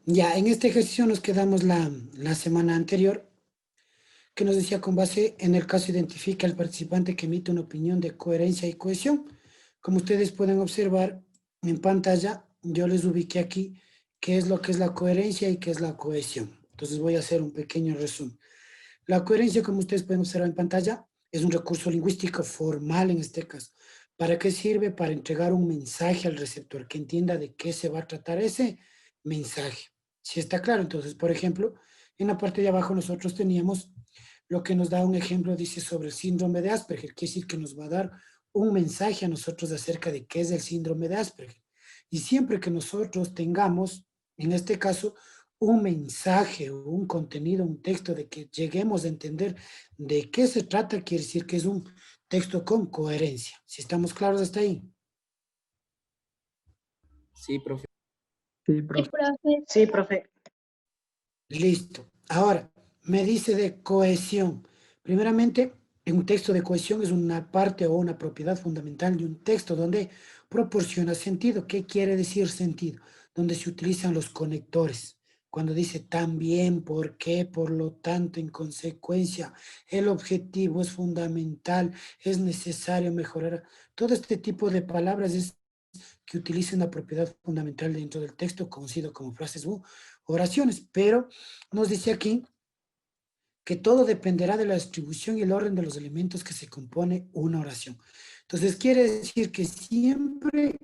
Ya, en este ejercicio nos quedamos la semana anterior, que nos decía con base en el caso identifica al participante que emite una opinión de coherencia y cohesión. Como ustedes pueden observar en pantalla, yo les ubiqué aquí qué es lo que es la coherencia y qué es la cohesión. Entonces voy a hacer un pequeño resumen. La coherencia, como ustedes pueden observar en pantalla, es un recurso lingüístico formal en este caso. ¿Para qué sirve? Para entregar un mensaje al receptor que entienda de qué se va a tratar ese mensaje. Si está claro, entonces, por ejemplo, en la parte de abajo nosotros teníamos lo que nos da un ejemplo, dice sobre el síndrome de Asperger, quiere decir que nos va a dar un mensaje a nosotros acerca de qué es el síndrome de Asperger. Y siempre que nosotros tengamos, en este caso, un mensaje o un contenido, un texto de que lleguemos a entender de qué se trata, quiere decir que es un texto con coherencia. Si estamos claros hasta ahí. Sí, profe. Sí, Sí, profe. profe. Sí, profe. Listo. Ahora, me dice de cohesión. Primeramente, en un texto de cohesión es una parte o una propiedad fundamental de un texto donde proporciona sentido. ¿Qué quiere decir sentido? Donde se utilizan los conectores. Cuando dice también, por qué, por lo tanto, en consecuencia, el objetivo es fundamental, es necesario mejorar. Todo este tipo de palabras es que utiliza una propiedad fundamental dentro del texto, conocido como frases u oraciones, pero nos dice aquí que todo dependerá de la distribución y el orden de los elementos que se compone una oración. Entonces quiere decir que siempre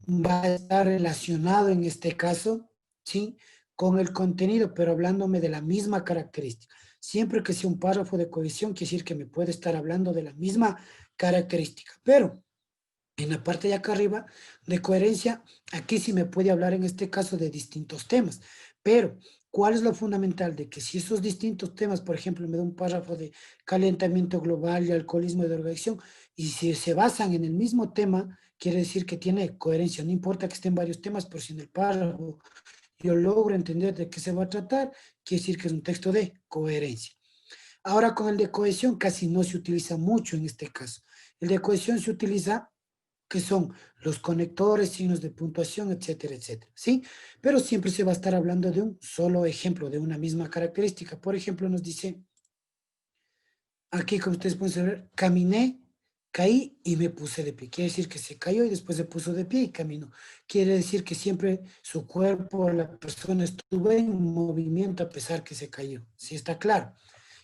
va a estar relacionado en este caso, ¿sí? Con el contenido, pero hablándome de la misma característica. Siempre que sea un párrafo de cohesión, quiere decir que me puede estar hablando de la misma característica, pero en la parte de acá arriba de coherencia, aquí sí me puede hablar en este caso de distintos temas, pero ¿cuál es lo fundamental? De que si esos distintos temas, por ejemplo, me da un párrafo de calentamiento global y alcoholismo de drogadicción, y si se basan en el mismo tema, quiere decir que tiene coherencia, no importa que estén varios temas, pero si en el párrafo yo logro entender de qué se va a tratar, quiere decir que es un texto de coherencia. Ahora con el de cohesión casi no se utiliza mucho en este caso. El de cohesión se utiliza que son los conectores, signos de puntuación, etcétera, etcétera, ¿sí? Pero siempre se va a estar hablando de un solo ejemplo, de una misma característica. Por ejemplo, nos dice, aquí como ustedes pueden ver, caminé, caí y me puse de pie. Quiere decir que se cayó y después se puso de pie y caminó. Quiere decir que siempre su cuerpo, la persona estuvo en movimiento a pesar que se cayó. ¿Sí está claro?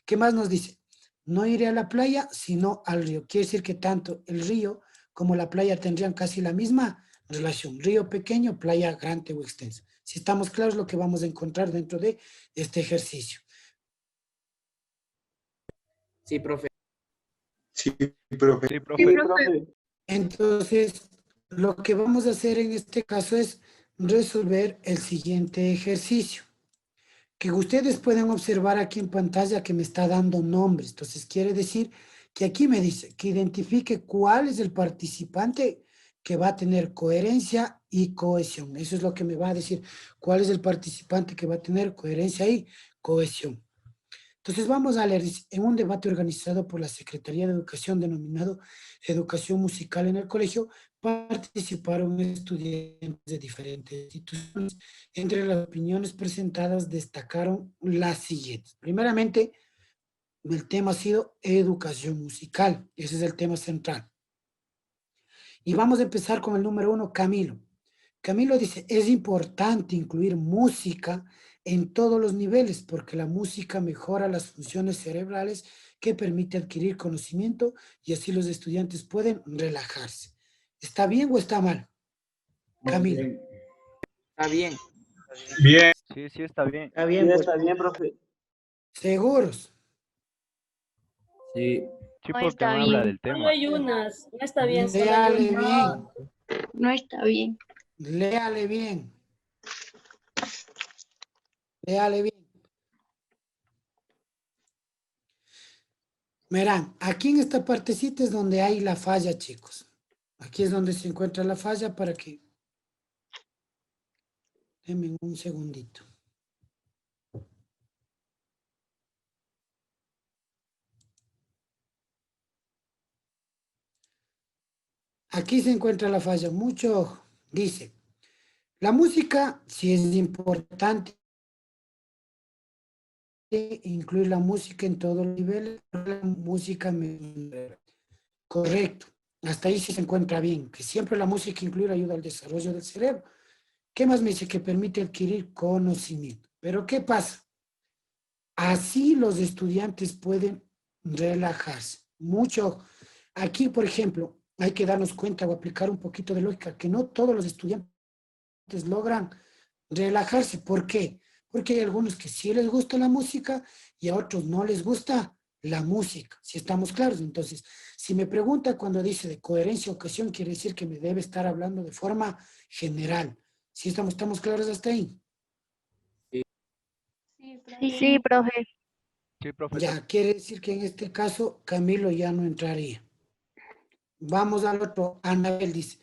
¿Qué más nos dice? No iré a la playa, sino al río. Quiere decir que tanto el río como la playa tendrían casi la misma relación. Río pequeño, playa grande o extensa. Si estamos claros lo que vamos a encontrar dentro de este ejercicio. Sí, profe. Sí, profe. Sí, Sí, profe. profe. Entonces, lo que vamos a hacer en este caso es resolver el siguiente ejercicio, que ustedes pueden observar aquí en pantalla que me está dando nombres. Entonces, quiere decir que aquí me dice que identifique cuál es el participante que va a tener coherencia y cohesión. Eso es lo que me va a decir, cuál es el participante que va a tener coherencia y cohesión. Entonces vamos a leer, en un debate organizado por la Secretaría de Educación denominado Educación Musical en el Colegio, participaron estudiantes de diferentes instituciones. Entre las opiniones presentadas destacaron las siguientes. Primeramente, el tema ha sido educación musical. Ese es el tema central. Y vamos a empezar con el número 1, Camilo. Camilo dice, es importante incluir música en todos los niveles porque la música mejora las funciones cerebrales que permite adquirir conocimiento y así los estudiantes pueden relajarse. ¿Está bien o está mal? Camilo. Está bien. Bien. Sí, sí, está bien. Está bien, pues. Está bien, profe. ¿Seguros? Sí. Sí, No porque está no habla bien. del Solo tema. hay unas. No está bien, solo hay Léale unas. bien, No está bien. léale bien, léale bien. Verán, aquí en esta partecita es donde hay la falla, chicos. Aquí es donde se encuentra la falla para que... Denme un segundito. Aquí se encuentra la falla. Mucho ojo. Dice, La música sí es importante incluir la música en todos los niveles, la música correcto. Hasta ahí sí se encuentra bien, que siempre la música incluir ayuda al desarrollo del cerebro. ¿Qué más me dice? Que permite adquirir conocimiento. Pero ¿qué pasa? Así los estudiantes pueden relajarse. Mucho. Aquí, por ejemplo, hay que darnos cuenta o aplicar un poquito de lógica, que no todos los estudiantes logran relajarse. ¿Por qué? Porque hay algunos que sí les gusta la música y a otros no les gusta la música, si estamos claros. Entonces, si me pregunta cuando dice de coherencia o ocasión, quiere decir que me debe estar hablando de forma general. Si estamos claros hasta ahí. Sí, profe. Sí, profe. Ya, quiere decir que en este caso Camilo ya no entraría. Vamos al otro. Anabel dice,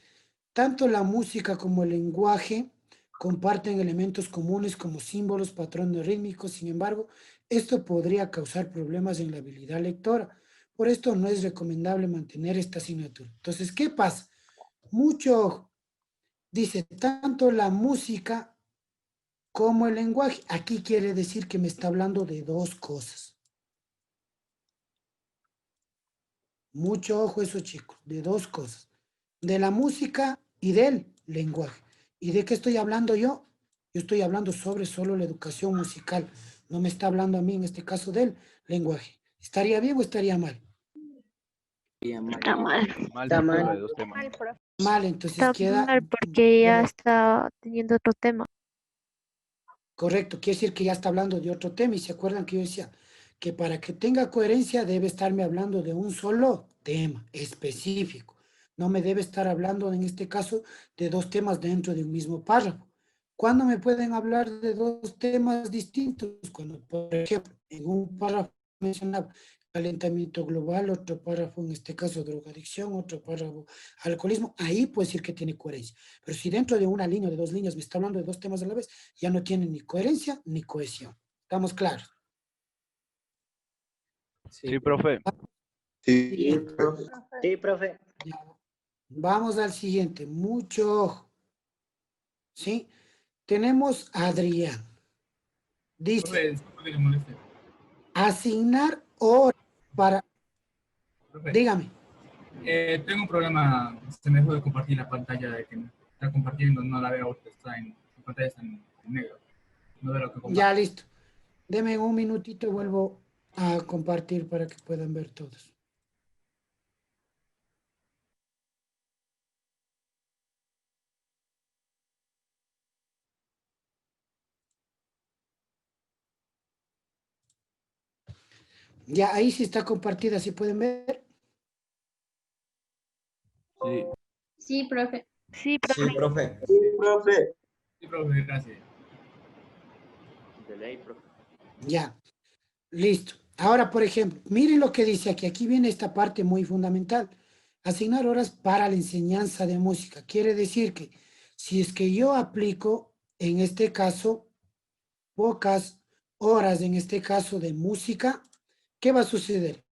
tanto la música como el lenguaje comparten elementos comunes como símbolos, patrones rítmicos. Sin embargo, esto podría causar problemas en la habilidad lectora. Por esto no es recomendable mantener esta asignatura. Entonces, ¿qué pasa? Mucho, dice, tanto la música como el lenguaje. Aquí quiere decir que me está hablando de dos cosas. Mucho ojo eso, chicos, de dos cosas. De la música y del lenguaje. ¿Y de qué estoy hablando yo? Yo estoy hablando sobre solo la educación musical. No me está hablando a mí, en este caso, del lenguaje. ¿Estaría bien o estaría mal? Está mal. Mal Está porque habla de mal. dos temas. Mal, entonces Está queda mal porque ya ya, está teniendo otro tema. correcto. Quiere decir que ya está hablando de otro tema. Y se acuerdan que yo decía que para que tenga coherencia debe estarme hablando de un solo tema específico. No me debe estar hablando, en este caso, de dos temas dentro de un mismo párrafo. ¿Cuándo me pueden hablar de dos temas distintos? Cuando, por ejemplo, en un párrafo mencionaba calentamiento global, otro párrafo, en este caso, drogadicción, otro párrafo, alcoholismo, ahí puede decir que tiene coherencia. Pero si dentro de una línea o de dos líneas me está hablando de dos temas a la vez, ya no tiene ni coherencia ni cohesión. ¿Estamos claros? Sí, profe. Sí, Sí, Siguiente. profe. Sí, profe. Ya. Vamos al siguiente. Mucho ojo. ¿Sí? Tenemos a Adrián. Dice, Profe, disculpe que le moleste. asignar horas para... Profe, Dígame. tengo un problema, se me dejó de compartir la pantalla de que me está compartiendo, no la veo, está en pantalla está en negro, no veo lo que Ya, comparto. listo. Deme un minutito y vuelvo a compartir para que puedan ver todos. Ya, ahí sí está compartida, ¿sí pueden ver? Sí. Sí, profe. Sí, profe. Sí, profe. sí, profe. Sí, profe, gracias. De ley, profe. Ya, listo. Ahora, por ejemplo, miren lo que dice aquí. Aquí viene esta parte muy fundamental. Asignar horas para la enseñanza de música. Quiere decir que si es que yo aplico, en este caso, pocas horas, en este caso de música, ¿qué va a suceder?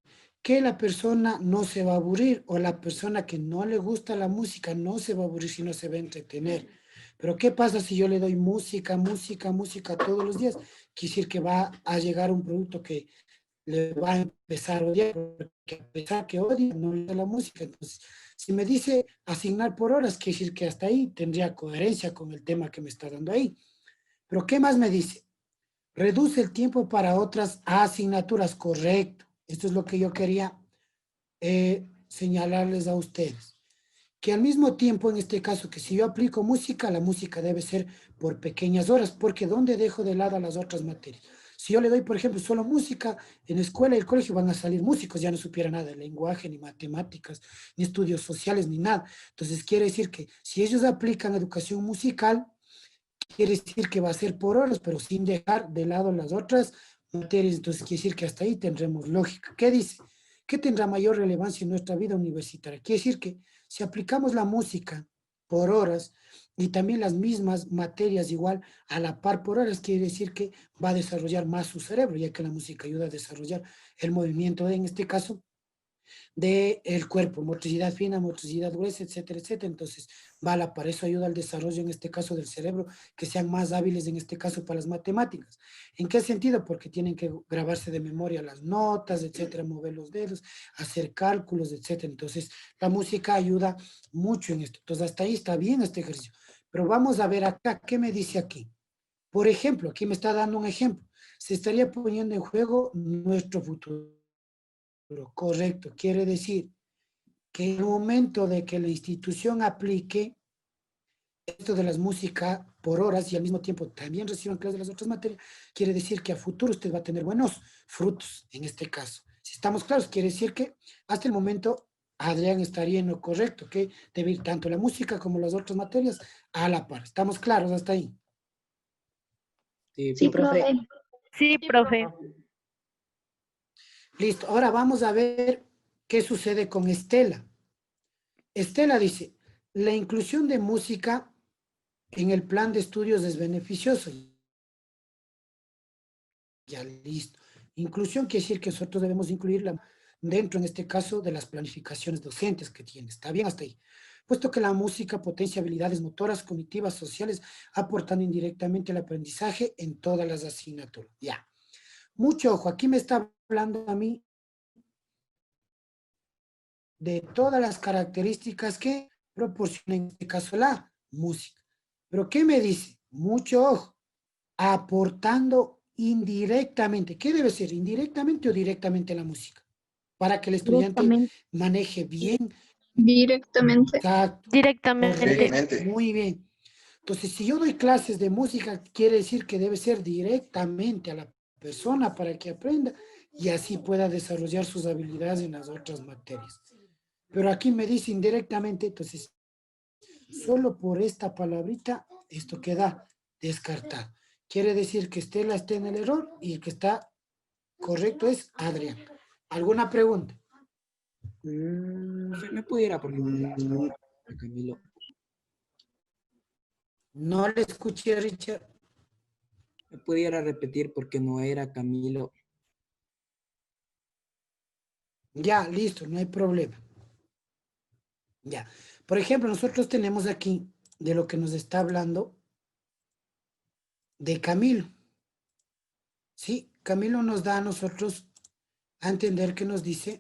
Que la persona no se va a aburrir o la persona que no le gusta la música no se va a aburrir, sino se va a entretener. Pero ¿qué pasa si yo le doy música, música, música todos los días? Quiere decir que va a llegar un producto que le va a empezar a odiar, porque a pesar que odia, no le gusta la música. Entonces, si me dice asignar por horas, quiere decir que hasta ahí tendría coherencia con el tema que me está dando ahí. Pero ¿qué más me dice? Reduce el tiempo para otras asignaturas, correcto. Esto es lo que yo quería señalarles a ustedes. Que al mismo tiempo, en este caso, que si yo aplico música, la música debe ser por pequeñas horas, porque ¿dónde dejo de lado las otras materias? Si yo le doy, por ejemplo, solo música, en la escuela y el colegio van a salir músicos, ya no supiera nada de lenguaje, ni matemáticas, ni estudios sociales, ni nada. Entonces, quiere decir que si ellos aplican educación musical, quiere decir que va a ser por horas, pero sin dejar de lado las otras materias. Entonces, quiere decir que hasta ahí tendremos lógica. ¿Qué dice? ¿Qué tendrá mayor relevancia en nuestra vida universitaria? Quiere decir que si aplicamos la música por horas y también las mismas materias igual a la par por horas, quiere decir que va a desarrollar más su cerebro, ya que la música ayuda a desarrollar el movimiento, en este caso, del cuerpo, motricidad fina, motricidad gruesa, etcétera, etcétera. Entonces, va a la par, eso ayuda al desarrollo, en este caso, del cerebro, que sean más hábiles, en este caso, para las matemáticas. ¿En qué sentido? Porque tienen que grabarse de memoria las notas, etcétera, mover los dedos, hacer cálculos, etcétera. Entonces, la música ayuda mucho en esto. Entonces, hasta ahí está bien este ejercicio. Pero vamos a ver acá, ¿qué me dice aquí? Por ejemplo, aquí me está dando un ejemplo. Se estaría poniendo en juego nuestro futuro. Correcto. Quiere decir que en el momento de que la institución aplique esto de las músicas por horas y al mismo tiempo también reciban clases de las otras materias, quiere decir que a futuro usted va a tener buenos frutos en este caso. Si estamos claros, quiere decir que hasta el momento Adrián estaría en lo correcto, que debe ir tanto la música como las otras materias a la par. ¿Estamos claros hasta ahí? Sí, profe. Sí, profe. Listo, ahora vamos a ver qué sucede con Estela. Estela dice, la inclusión de música en el plan de estudios es beneficioso. Ya, listo. Inclusión quiere decir que nosotros debemos incluirla dentro, en este caso, de las planificaciones docentes que tiene. ¿Está bien hasta ahí? Puesto que la música potencia habilidades motoras, cognitivas, sociales, aportando indirectamente el aprendizaje en todas las asignaturas. Ya. Mucho ojo, aquí me está hablando a mí de todas las características que proporciona en este caso la música. Pero ¿qué me dice? Mucho ojo, aportando indirectamente. ¿Qué debe ser? ¿Indirectamente o directamente la música? Para que el estudiante Directamente. maneje bien. Directamente. Exacto, Directamente. correcto, muy bien. Entonces, si yo doy clases de música, quiere decir que debe ser directamente a la persona para que aprenda y así pueda desarrollar sus habilidades en las otras materias. Pero aquí me dice indirectamente, entonces, solo por esta palabrita, esto queda descartado. Quiere decir que Estela está en el error y el que está correcto es Adrián. ¿Alguna pregunta? ¿Me pudiera por favor, Camilo? No le escuché, Richard. ¿Me pudiera repetir porque no era Camilo? Ya, listo, no hay problema. Ya. Por ejemplo, nosotros tenemos aquí de lo que nos está hablando de Camilo. Sí, Camilo nos da a nosotros a entender que nos dice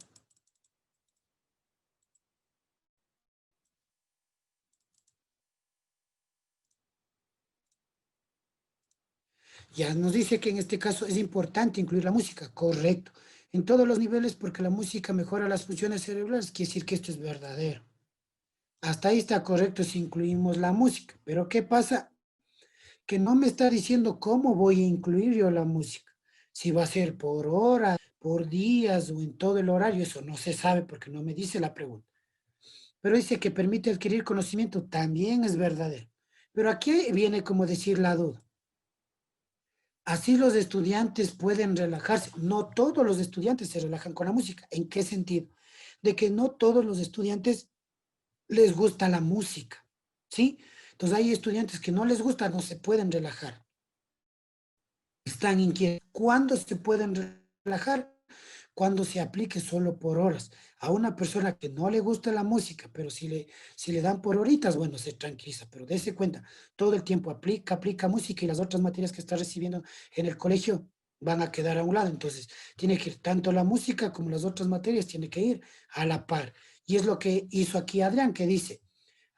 ya nos dice que en este caso es importante incluir la música, correcto, en todos los niveles porque la música mejora las funciones cerebrales, quiere decir que esto es verdadero. Hasta ahí está correcto si incluimos la música, pero ¿qué pasa? Que no me está diciendo cómo voy a incluir yo la música, si va a ser por horas, por días o en todo el horario, eso no se sabe porque no me dice la pregunta. Pero dice que permite adquirir conocimiento, también es verdadero. Pero aquí viene como decir la duda. Así los estudiantes pueden relajarse. No todos los estudiantes se relajan con la música. ¿En qué sentido? De que no todos los estudiantes les gusta la música, ¿sí? Entonces hay estudiantes que no les gusta, no se pueden relajar. Están inquietos. ¿Cuándo se pueden relajar? Cuando se aplique solo por horas. A una persona que no le gusta la música, pero si le dan por horitas, bueno, se tranquiliza, pero dése cuenta, todo el tiempo aplica música y las otras materias que está recibiendo en el colegio van a quedar a un lado. Entonces, tiene que ir tanto la música como las otras materias, tiene que ir a la par. Y es lo que hizo aquí Adrián, que dice,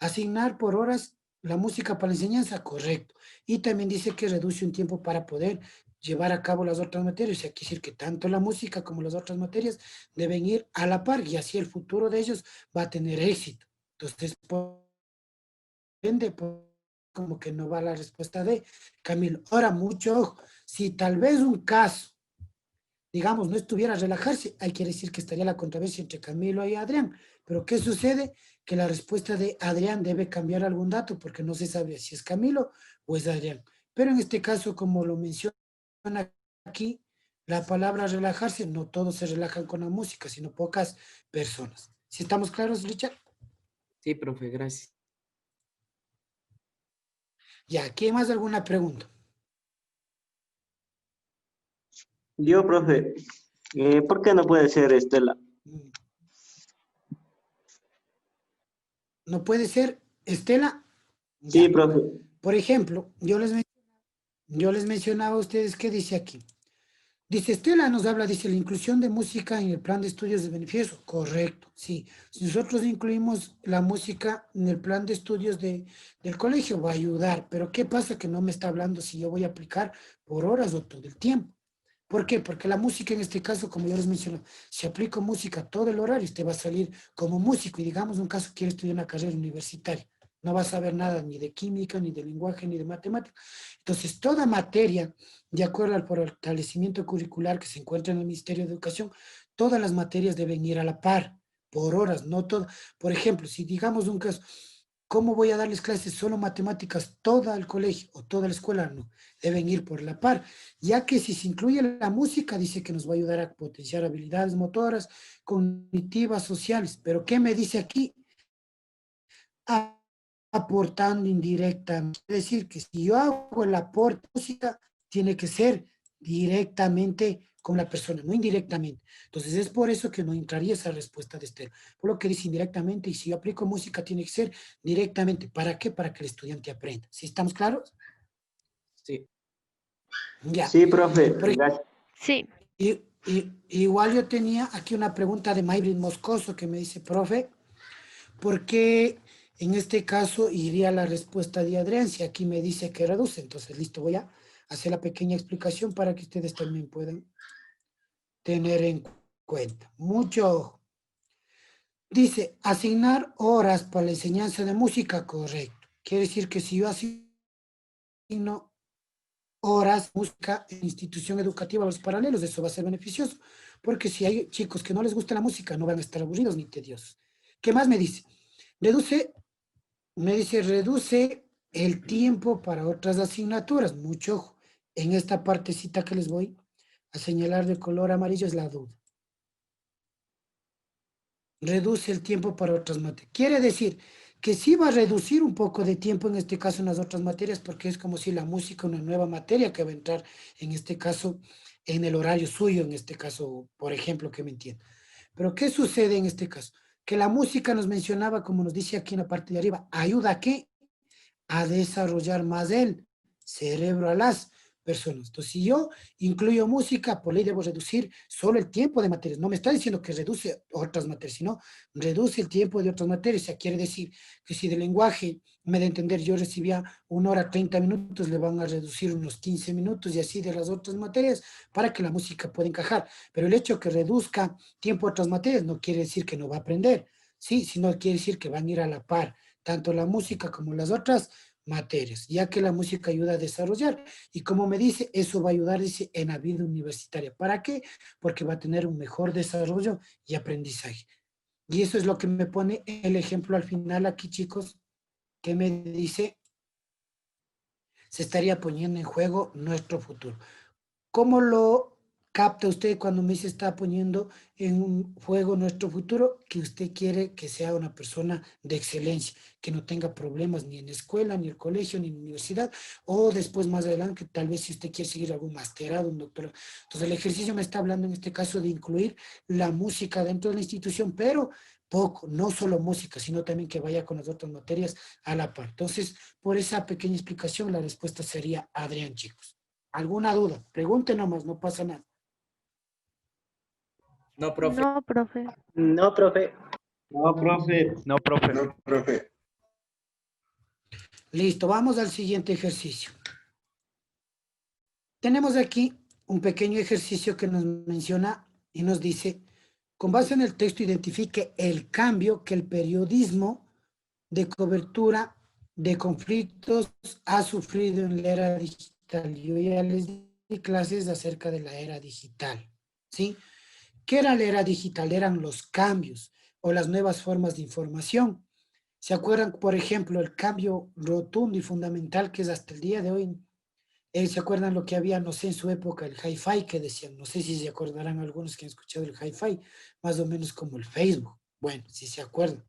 asignar por horas la música para la enseñanza, correcto. Y también dice que reduce un tiempo para poder llevar a cabo las otras materias. O sea, quiere decir que tanto la música como las otras materias deben ir a la par y así el futuro de ellos va a tener éxito. Entonces, por ende, como que no va la respuesta de Camilo. Ahora, mucho ojo, si tal vez un caso, digamos, no estuviera a relajarse, ahí quiere decir que estaría la controversia entre Camilo y Adrián. Pero ¿qué sucede? Que la respuesta de Adrián debe cambiar algún dato porque no se sabe si es Camilo o es Adrián. Pero en este caso, como lo menciona aquí, la palabra relajarse, no todos se relajan con la música, sino pocas personas. ¿Sí estamos claros, Richard? Sí, profe, gracias. Ya, ¿aquí hay más alguna pregunta? Yo, profe, ¿por qué no puede ser Estela? ¿No puede ser? Estela. Sí, Ya. profe. Por ejemplo, yo les mencionaba a ustedes qué dice aquí. Dice, Estela nos habla, dice, la inclusión de música en el plan de estudios de beneficio. Correcto, sí. Si nosotros incluimos la música en el plan de estudios del colegio, va a ayudar. Pero ¿qué pasa? Que no me está hablando si yo voy a aplicar por horas o todo el tiempo. ¿Por qué? Porque la música en este caso, como yo les mencioné, si aplico música todo el horario, usted va a salir como músico y digamos un caso quiere estudiar una carrera universitaria. No va a saber nada ni de química, ni de lenguaje, ni de matemática. Entonces, toda materia, de acuerdo al fortalecimiento curricular que se encuentra en el Ministerio de Educación, todas las materias deben ir a la par, por horas, no todo. Por ejemplo, si digamos un caso, ¿cómo voy a darles clases solo matemáticas todo el colegio o toda la escuela? No, deben ir por la par, ya que si se incluye la música, dice que nos va a ayudar a potenciar habilidades motoras, cognitivas, sociales. Pero ¿qué me dice aquí? Aportando indirectamente. Es decir, que si yo hago el aporte de música, tiene que ser directamente con la persona, no indirectamente. Entonces es por eso que no entraría esa respuesta de Esther. Por lo que dice indirectamente, y si yo aplico música, tiene que ser directamente. ¿Para qué? Para que el estudiante aprenda. ¿Sí estamos claros? Sí. Ya. Sí, profe. Por Gracias. Sí. igual yo tenía aquí una pregunta de Maybrit Moscoso que me dice, profe, ¿por qué en este caso iría la respuesta de Adrián si aquí me dice que reduce? Entonces, listo, voy a hacer la pequeña explicación para que ustedes también puedan tener en cuenta. Mucho ojo. Dice, asignar horas para la enseñanza de música, correcto. Quiere decir que si yo asigno horas de música en institución educativa a los paralelos, eso va a ser beneficioso, porque si hay chicos que no les gusta la música, no van a estar aburridos ni tediosos. ¿Qué más me dice? Reduce el tiempo para otras asignaturas. Mucho ojo. En esta partecita que les voy a señalar de color amarillo es la duda. Reduce el tiempo para otras materias. Quiere decir que sí va a reducir un poco de tiempo, en este caso en las otras materias, porque es como si la música, una nueva materia que va a entrar, en este caso, en el horario suyo, en este caso, por ejemplo, que me entienda. Pero ¿qué sucede en este caso? Que la música nos mencionaba, como nos dice aquí en la parte de arriba, ¿ayuda a qué? A desarrollar más el cerebro a las personas. Entonces, si yo incluyo música, por ley debo reducir solo el tiempo de materias. No me está diciendo que reduce otras materias, sino reduce el tiempo de otras materias. O sea, quiere decir que si de lenguaje, me da a entender, yo recibía 1 hora 30 minutos, le van a reducir unos 15 minutos y así de las otras materias para que la música pueda encajar. Pero el hecho que reduzca tiempo a otras materias no quiere decir que no va a aprender, sí, sino quiere decir que van a ir a la par tanto la música como las otras materias, ya que la música ayuda a desarrollar. Y como me dice, eso va a ayudar, dice, en la vida universitaria. ¿Para qué? Porque va a tener un mejor desarrollo y aprendizaje. Y eso es lo que me pone el ejemplo al final aquí, chicos, que me dice, se estaría poniendo en juego nuestro futuro. ¿Cómo lo capta usted cuando me dice está poniendo en un juego nuestro futuro? Que usted quiere que sea una persona de excelencia, que no tenga problemas ni en la escuela, ni en el colegio, ni en la universidad, o después más adelante, tal vez si usted quiere seguir algún masterado, un doctorado. Entonces el ejercicio me está hablando en este caso de incluir la música dentro de la institución, pero poco, no solo música, sino también que vaya con las otras materias a la par. Entonces, por esa pequeña explicación, la respuesta sería Adrián, chicos. ¿Alguna duda? Pregunte nomás, no pasa nada. No, profe. No, profe. No, profe. No, profe. No, profe. No, profe. Listo, vamos al siguiente ejercicio. Tenemos aquí un pequeño ejercicio que nos menciona y nos dice, con base en el texto, identifique el cambio que el periodismo de cobertura de conflictos ha sufrido en la era digital. Yo ya les di clases acerca de la era digital, ¿sí? ¿Qué era la era digital? Eran los cambios o las nuevas formas de información. ¿Se acuerdan, por ejemplo, el cambio rotundo y fundamental que es hasta el día de hoy? ¿Se acuerdan lo que había, no sé, en su época, el hi-fi que decían? No sé si se acordarán algunos que han escuchado el hi-fi, más o menos como el Facebook. Bueno, si se acuerdan.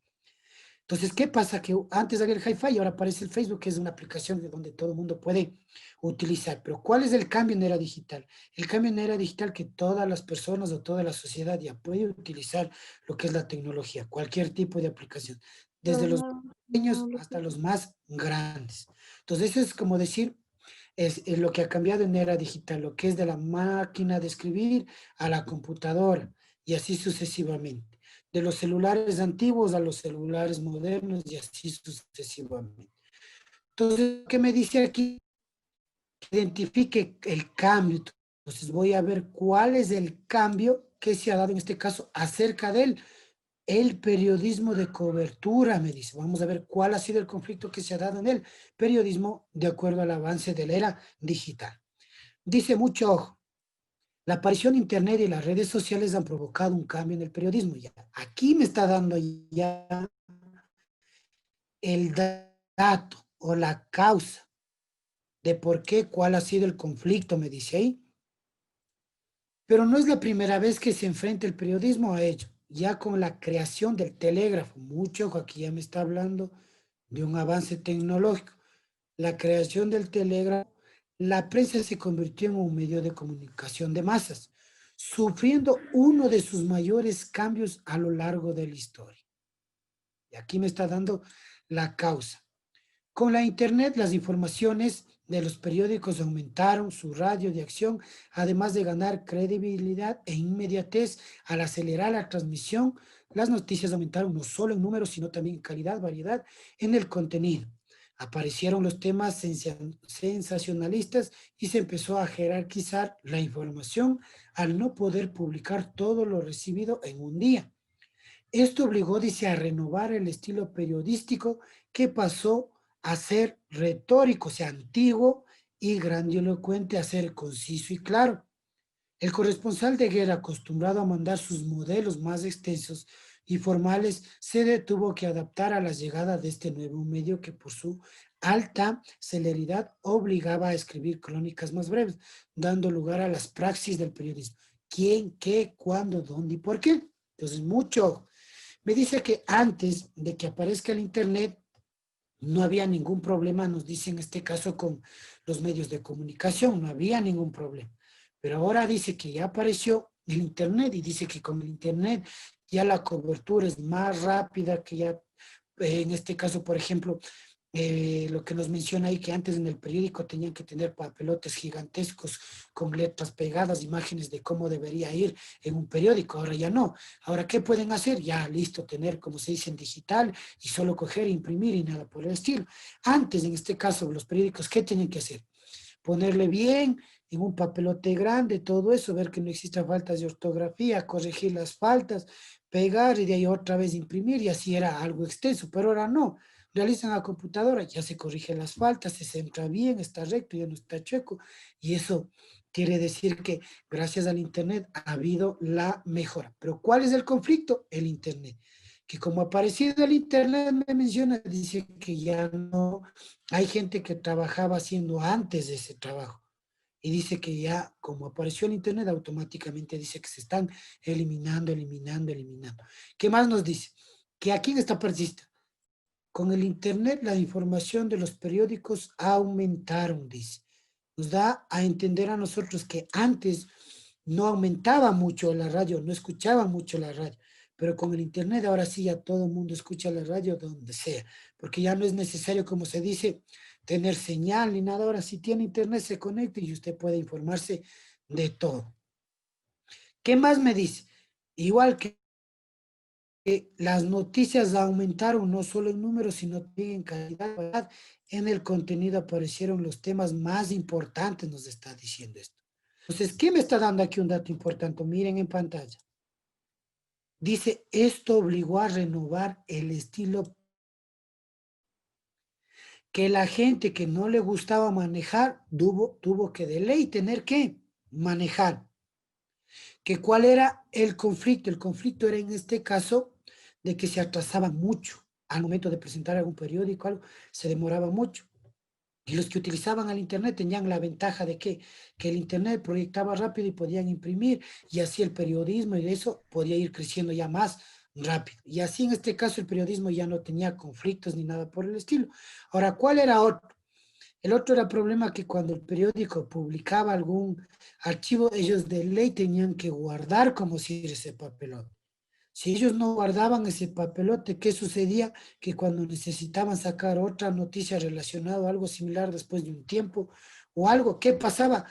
Entonces, ¿qué pasa? Que antes había el hi-fi y ahora aparece el Facebook, que es una aplicación de donde todo el mundo puede utilizar. Pero ¿cuál es el cambio en era digital? El cambio en era digital que todas las personas o toda la sociedad ya puede utilizar lo que es la tecnología, cualquier tipo de aplicación. desde los pequeños hasta los más grandes. Entonces, eso es como decir, es lo que ha cambiado en era digital, lo que es de la máquina de escribir a la computadora, y así sucesivamente. De los celulares antiguos a los celulares modernos, y así sucesivamente. Entonces, ¿qué me dice aquí? Identifique el cambio. Entonces voy a ver cuál es el cambio que se ha dado en este caso acerca del el periodismo de cobertura, me dice. Vamos a ver cuál ha sido el conflicto que se ha dado en el periodismo de acuerdo al avance de la era digital. Dice mucho ojo. La aparición de Internet y las redes sociales han provocado un cambio en el periodismo. Ya, aquí me está dando ya el dato o la causa de por qué, cuál ha sido el conflicto, me dice ahí. Pero no es la primera vez que se enfrenta el periodismo a ello. Ya con la creación del telégrafo, mucho ojo, aquí ya me está hablando de un avance tecnológico. La creación del telégrafo, la prensa se convirtió en un medio de comunicación de masas, sufriendo uno de sus mayores cambios a lo largo de la historia. Y aquí me está dando la causa. Con la Internet, las informaciones de los periódicos aumentaron su radio de acción, además de ganar credibilidad e inmediatez al acelerar la transmisión. Las noticias aumentaron no solo en números, sino también en calidad, variedad en el contenido. Aparecieron los temas sensacionalistas y se empezó a jerarquizar la información al no poder publicar todo lo recibido en un día. Esto obligó, dice, a renovar el estilo periodístico que pasó a ser retórico, o sea, antiguo y grandilocuente, a ser conciso y claro. El corresponsal de guerra, acostumbrado a mandar sus modelos más extensos y formales, se tuvo que adaptar a la llegada de este nuevo medio que por su alta celeridad obligaba a escribir crónicas más breves, dando lugar a las praxis del periodismo. ¿Quién, qué, cuándo, dónde y por qué? Entonces, mucho. Me dice que antes de que aparezca el Internet, no había ningún problema, nos dice en este caso con los medios de comunicación, no había ningún problema. Pero ahora dice que ya apareció el Internet y dice que con el Internet ya la cobertura es más rápida, que ya en este caso, por ejemplo, lo que nos menciona ahí, que antes en el periódico tenían que tener papelotes gigantescos con letras pegadas, imágenes de cómo debería ir en un periódico, ahora ya no. Ahora, ¿qué pueden hacer? Ya listo, tener, como se dice, en digital y solo coger, imprimir y nada por el estilo. Antes, en este caso, los periódicos, ¿qué tenían que hacer? Ponerle bien en un papelote grande, todo eso, ver que no exista faltas de ortografía, corregir las faltas, pegar y de ahí otra vez imprimir, y así era algo extenso, pero ahora no. Realizan a computadora, ya se corrigen las faltas, se centra bien, está recto, ya no está chueco, y eso quiere decir que gracias al Internet ha habido la mejora. Pero ¿cuál es el conflicto? El Internet. Que como ha aparecido el Internet, me menciona, dice que ya no, hay gente que trabajaba haciendo antes de ese trabajo. Y dice que ya, como apareció el Internet, automáticamente dice que se están eliminando. ¿Qué más nos dice? Que aquí en esta partista, con el Internet, la información de los periódicos aumentaron, dice. Nos da a entender a nosotros que antes no aumentaba mucho la radio, no escuchaba mucho la radio, pero con el Internet ahora sí ya todo el mundo escucha la radio donde sea, porque ya no es necesario, como se dice, tener señal ni nada. Ahora si tiene Internet se conecta y usted puede informarse de todo. ¿Qué más me dice? Igual que las noticias aumentaron no solo en número, sino también en calidad. En el contenido aparecieron los temas más importantes, nos está diciendo esto. Entonces, ¿qué me está dando aquí un dato importante? Miren en pantalla. Dice, esto obligó a renovar el estilo que la gente que no le gustaba manejar tuvo que de ley tener que manejar. ¿Que cuál era el conflicto? El conflicto era en este caso de que se atrasaban mucho al momento de presentar algún periódico, algo, se demoraba mucho. Y los que utilizaban el Internet tenían la ventaja de que el Internet proyectaba rápido y podían imprimir, y así el periodismo y eso podía ir creciendo ya más rápido. Y así en este caso el periodismo ya no tenía conflictos ni nada por el estilo. Ahora, ¿cuál era otro? El otro era el problema que cuando el periódico publicaba algún archivo, ellos de ley tenían que guardar como si ese papelón. Si ellos no guardaban ese papelote, ¿qué sucedía? Que cuando necesitaban sacar otra noticia relacionada a algo similar después de un tiempo o algo, ¿qué pasaba?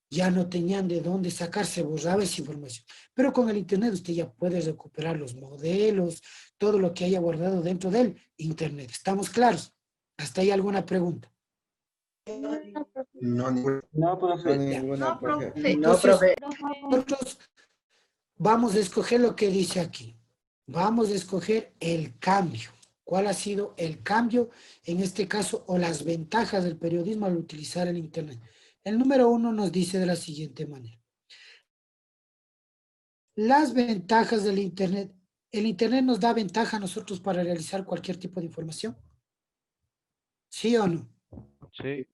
Ya no tenían de dónde sacar, se borraba esa información. Pero con el Internet usted ya puede recuperar los modelos, todo lo que haya guardado dentro del Internet. ¿Estamos claros? ¿Hasta ahí alguna pregunta? No, ninguna. No, profe. Ya. No, profe. No, Entonces, profe. nosotros vamos a escoger lo que dice aquí. Vamos a escoger el cambio. ¿Cuál ha sido el cambio en este caso o las ventajas del periodismo al utilizar el Internet? El número 1 nos dice de la siguiente manera. Las ventajas del Internet. ¿El Internet nos da ventaja a nosotros para realizar cualquier tipo de información? ¿Sí o no? Sí.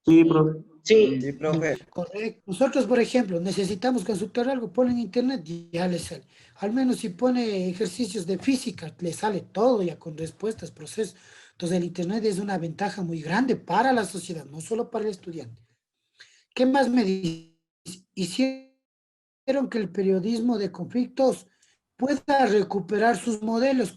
Sí, profe. Sí. Sí, profe. Correcto. Nosotros, por ejemplo, necesitamos consultar algo, pone en Internet y ya le sale. Al menos si pone ejercicios de física, le sale todo ya con respuestas, procesos. Entonces, el Internet es una ventaja muy grande para la sociedad, no solo para el estudiante. ¿Qué más me dice? Hicieron que el periodismo de conflictos pueda recuperar sus modelos.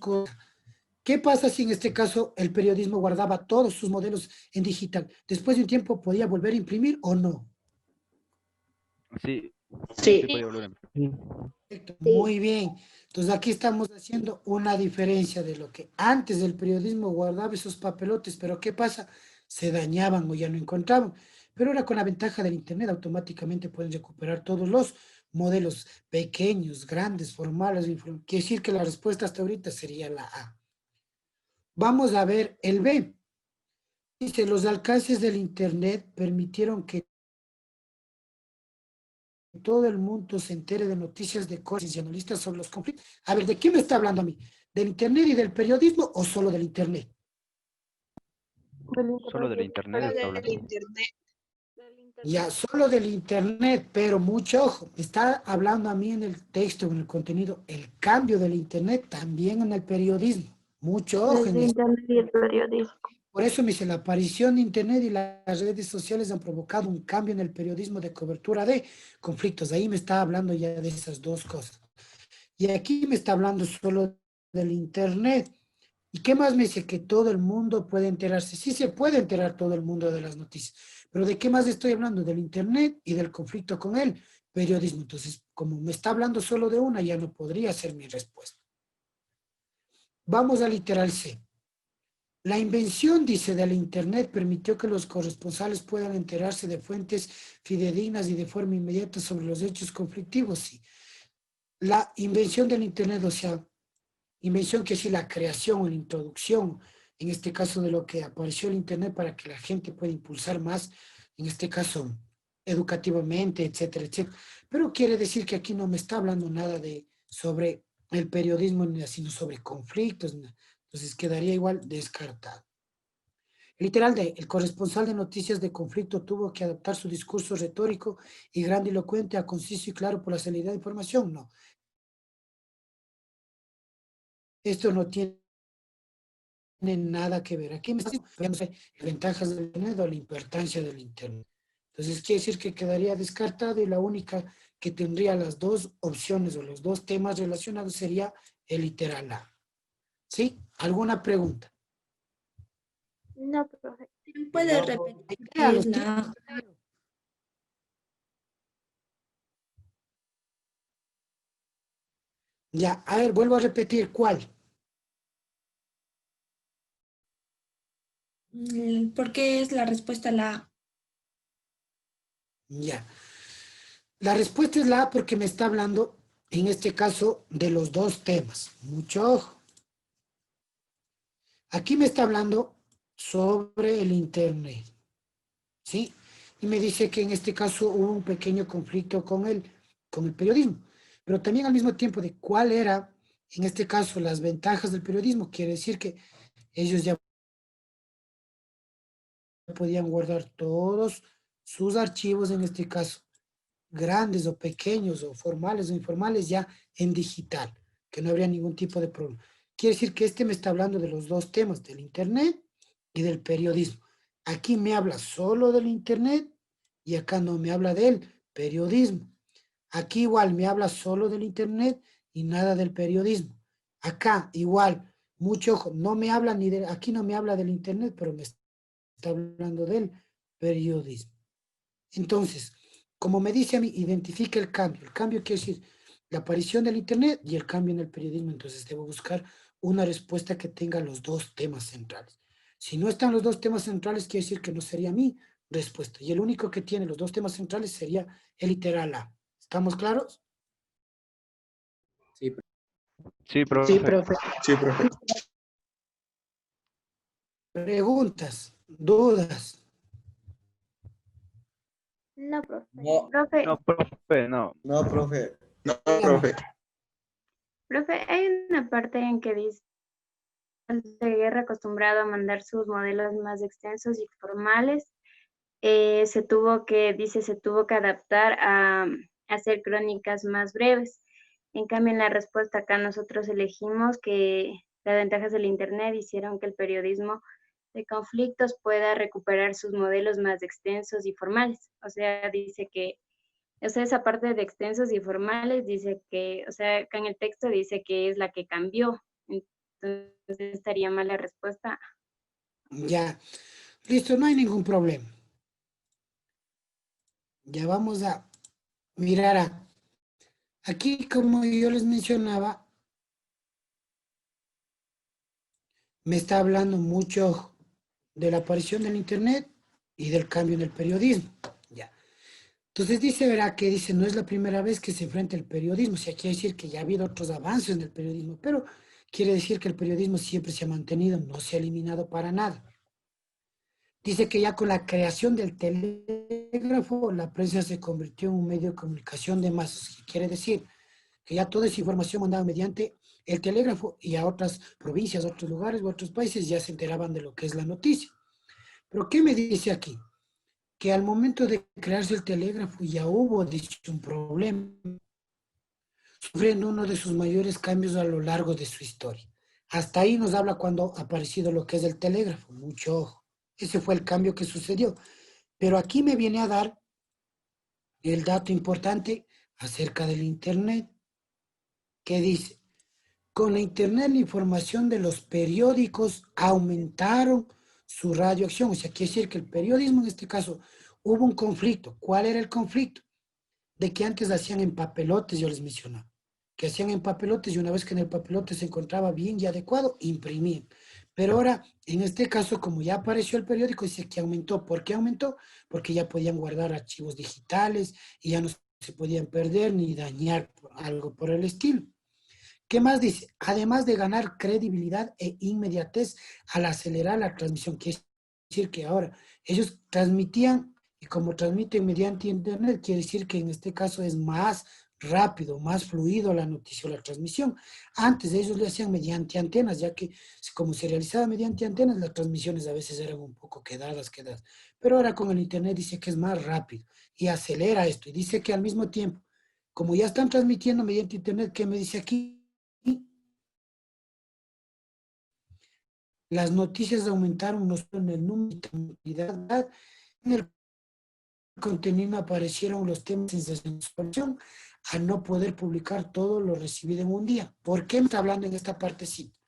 ¿Qué pasa si en este caso el periodismo guardaba todos sus modelos en digital? Después de un tiempo podía volver a imprimir o no. Sí. Sí. Sí, podía volver a empezar. Perfecto, muy bien. Entonces aquí estamos haciendo una diferencia de lo que antes del periodismo guardaba esos papelotes, pero ¿qué pasa? Se dañaban o ya no encontraban. Pero ahora con la ventaja del Internet automáticamente pueden recuperar todos los modelos pequeños, grandes, formales. Quiere decir que la respuesta hasta ahorita sería la A. Vamos a ver el B. Dice, los alcances del Internet permitieron que todo el mundo se entere de noticias de cosas y analistas sobre los conflictos. A ver, ¿de qué me está hablando a mí? ¿Del Internet y del periodismo o solo del Internet? Solo del internet está hablando. Ya, solo del Internet, pero mucho ojo, me está hablando a mí en el texto, en el contenido, el cambio del Internet también en el periodismo. Mucho ojo en esto. y el periodismo. Por eso me dice, la aparición de Internet y las redes sociales han provocado un cambio en el periodismo de cobertura de conflictos. Ahí me está hablando ya de esas dos cosas. Y aquí me está hablando solo del Internet. ¿Y qué más me dice? Que todo el mundo puede enterarse. Sí se puede enterar todo el mundo de las noticias. Pero ¿de qué más estoy hablando? Del Internet y del conflicto con el periodismo. Entonces, como me está hablando solo de una, ya no podría ser mi respuesta. Vamos al literal C. La invención, dice, del Internet permitió que los corresponsales puedan enterarse de fuentes fidedignas y de forma inmediata sobre los hechos conflictivos. Sí. La invención del Internet, o sea, invención que es la creación, la introducción, en este caso de lo que apareció el Internet para que la gente pueda impulsar más, en este caso, educativamente, etcétera, etcétera. Pero quiere decir que aquí no me está hablando nada sobre el periodismo, sino sobre conflictos. Entonces quedaría igual descartado. Literal el corresponsal de noticias de conflicto tuvo que adaptar su discurso retórico y grandilocuente a conciso y claro por la celeridad de información. No. Esto no tiene nada que ver. Aquí me está diciendo ventajas del Internet o la importancia del Internet. Entonces quiere decir que quedaría descartado y la única que tendría las dos opciones o los dos temas relacionados sería el literal A. ¿Sí? ¿Alguna pregunta? No, profe. ¿Puede Ahí repetir está, los la Ya, a ver, vuelvo a repetir, ¿cuál? ¿Por qué es la respuesta la A? Ya. La respuesta es la A porque me está hablando, en este caso, de los dos temas. Mucho ojo. Aquí me está hablando sobre el Internet. ¿Sí? Y me dice que en este caso hubo un pequeño conflicto con el periodismo. Pero también al mismo tiempo de cuál era, en este caso, las ventajas del periodismo. Quiere decir que ellos ya podían guardar todos sus archivos, en este caso, grandes o pequeños o formales o informales ya en digital, que no habría ningún tipo de problema. Quiere decir que este me está hablando de los dos temas, del Internet y del periodismo. Aquí me habla solo del Internet y acá no me habla del periodismo. Aquí igual me habla solo del Internet y nada del periodismo. Acá, igual, mucho ojo, no me habla ni de, aquí no me habla del internet, pero me está hablando del periodismo. Entonces, como me dice a mí, identifica el cambio. El cambio quiere decir la aparición del internet y el cambio en el periodismo. Entonces, debo buscar una respuesta que tenga los dos temas centrales. Si no están los dos temas centrales, quiere decir que no sería mi respuesta. Y el único que tiene los dos temas centrales sería el literal A. ¿Estamos claros? Sí, Sí, Sí, profe. profe. Sí, profe. Preguntas, dudas. No, profe. no, Profe, No, profe, no. No, profe. No, Dígame. profe. profe, hay una parte en que dice de guerra acostumbrado a mandar sus modelos más extensos y formales. Se tuvo que adaptar a hacer crónicas más breves. En cambio, en la respuesta acá nosotros elegimos que las ventajas del Internet hicieron que el periodismo de conflictos pueda recuperar sus modelos más extensos y formales. O sea, dice que, o sea, esa parte de extensos y formales dice que, o sea, acá en el texto dice que es la que cambió. Entonces estaría mal la respuesta. Ya. Listo, no hay ningún problema. Ya vamos a mirar aquí, como yo les mencionaba, me está hablando mucho de la aparición del Internet y del cambio en el periodismo. Ya. Entonces dice, verá, que dice, no es la primera vez que se enfrenta el periodismo, o sea, quiere decir que ya ha habido otros avances en el periodismo, pero quiere decir que el periodismo siempre se ha mantenido, no se ha eliminado para nada. Dice que ya con la creación del telégrafo, la prensa se convirtió en un medio de comunicación de masas, que quiere decir que ya toda esa información mandada mediante el telégrafo y a otras provincias, otros lugares u otros países ya se enteraban de lo que es la noticia. Pero ¿qué me dice aquí? Que al momento de crearse el telégrafo ya hubo, dicho, un problema, sufriendo uno de sus mayores cambios a lo largo de su historia. Hasta ahí nos habla cuando ha aparecido lo que es el telégrafo, mucho ojo. Ese fue el cambio que sucedió. Pero aquí me viene a dar el dato importante acerca del Internet, que dice, con la Internet la información de los periódicos aumentaron su radioacción. O sea, quiere decir que el periodismo, en este caso, hubo un conflicto. ¿Cuál era el conflicto? De que antes hacían en papelotes, yo les mencionaba, que hacían en papelotes y una vez que en el papelote se encontraba bien y adecuado, imprimían. Pero ahora, en este caso, como ya apareció el periódico, dice que aumentó. ¿Por qué aumentó? Porque ya podían guardar archivos digitales y ya no se podían perder ni dañar algo por el estilo. ¿Qué más dice? Además de ganar credibilidad e inmediatez al acelerar la transmisión, quiere decir que ahora ellos transmitían y como transmiten mediante internet, quiere decir que en este caso es más rápido, más fluido la noticia o la transmisión. Antes ellos lo hacían mediante antenas, ya que como se realizaba mediante antenas, las transmisiones a veces eran un poco quedadas. Pero ahora con el internet dice que es más rápido y acelera esto. Y dice que al mismo tiempo, como ya están transmitiendo mediante internet, ¿qué me dice aquí? Las noticias aumentaron no solo en el número y cantidad, en el contenido aparecieron los temas de sensación a no poder publicar todo lo recibido en un día. ¿Por qué me está hablando en esta partecita?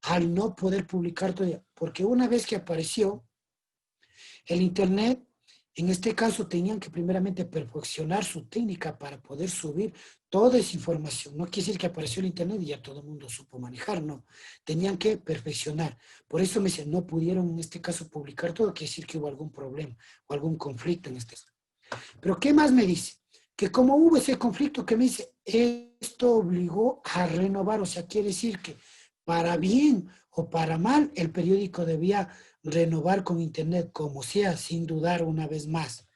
Al no poder publicar todo, porque una vez que apareció el internet, en este caso tenían que primeramente perfeccionar su técnica para poder subir toda esa información. No quiere decir que apareció el internet y ya todo el mundo supo manejar, no. Tenían que perfeccionar. Por eso me dicen, no pudieron en este caso publicar todo, quiere decir que hubo algún problema o algún conflicto en este caso. Pero ¿qué más me dice? Que como hubo ese conflicto que me dice, esto obligó a renovar, o sea, quiere decir que para bien o para mal, el periódico debía renovar con internet, como sea, sin dudar una vez más.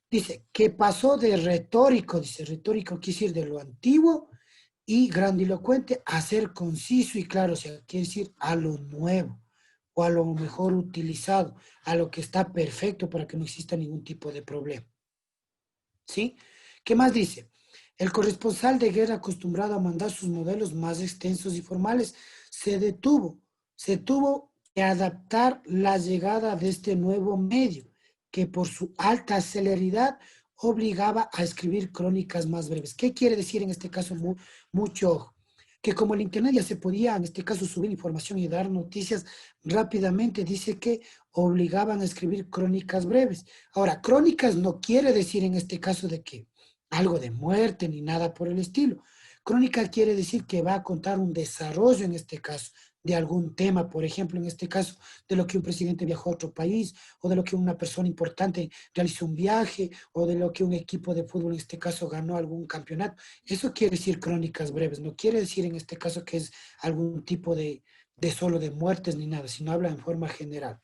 Dice, que pasó de retórico, dice, retórico quiere decir de lo antiguo y grandilocuente a ser conciso y claro, o sea, quiere decir a lo nuevo o a lo mejor utilizado, a lo que está perfecto para que no exista ningún tipo de problema. ¿Sí? ¿Qué más dice? El corresponsal de guerra acostumbrado a mandar sus modelos más extensos y formales se tuvo que adaptar la llegada de este nuevo medio, que por su alta celeridad obligaba a escribir crónicas más breves. ¿Qué quiere decir en este caso? Mucho ojo. que como el internet ya se podía, en este caso, subir información y dar noticias rápidamente, dice que obligaban a escribir crónicas breves. Ahora, crónicas no quiere decir en este caso de que algo de muerte ni nada por el estilo. Crónica quiere decir que va a contar un desarrollo en este caso de algún tema, por ejemplo, en este caso, de lo que un presidente viajó a otro país, o de lo que una persona importante realizó un viaje, o de lo que un equipo de fútbol, en este caso, ganó algún campeonato. Eso quiere decir crónicas breves, no quiere decir en este caso que es algún tipo de solo de muertes ni nada, sino habla en forma general.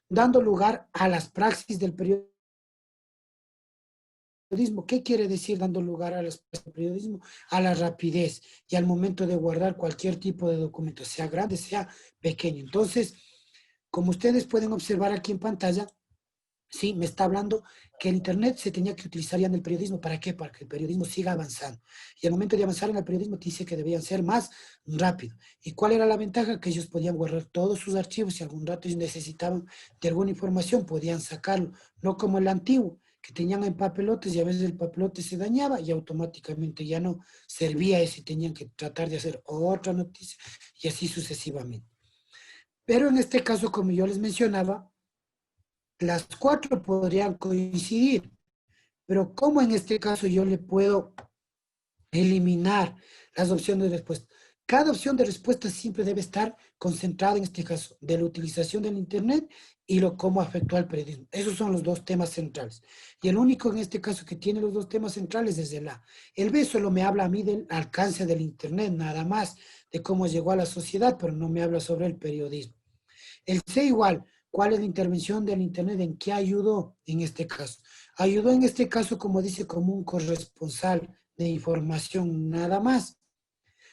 Dando lugar a las praxis del periodismo. ¿Qué quiere decir dando lugar al periodismo? A la rapidez y al momento de guardar cualquier tipo de documento, sea grande, sea pequeño. Entonces, como ustedes pueden observar aquí en pantalla, sí, me está hablando que el internet se tenía que utilizar ya en el periodismo. ¿Para qué? Para que el periodismo siga avanzando. Y al momento de avanzar en el periodismo dice que debían ser más rápido. ¿Y cuál era la ventaja? Que ellos podían guardar todos sus archivos. Si algún rato ellos necesitaban de alguna información, podían sacarlo. No como el antiguo, que tenían en papelotes y a veces el papelote se dañaba y automáticamente ya no servía eso y tenían que tratar de hacer otra noticia y así sucesivamente. Pero en este caso, como yo les mencionaba, las cuatro podrían coincidir, pero ¿cómo en este caso yo le puedo eliminar las opciones de respuesta? Cada opción de respuesta siempre debe estar concentrada en este caso de la utilización del internet y lo cómo afectó al periodismo. Esos son los dos temas centrales. Y el único en este caso que tiene los dos temas centrales es el A. El B solo me habla a mí del alcance del internet, nada más, de cómo llegó a la sociedad, pero no me habla sobre el periodismo. El C igual, ¿cuál es la intervención del internet? ¿En qué ayudó en este caso? Ayudó en este caso, como dice, como un corresponsal de información, nada más,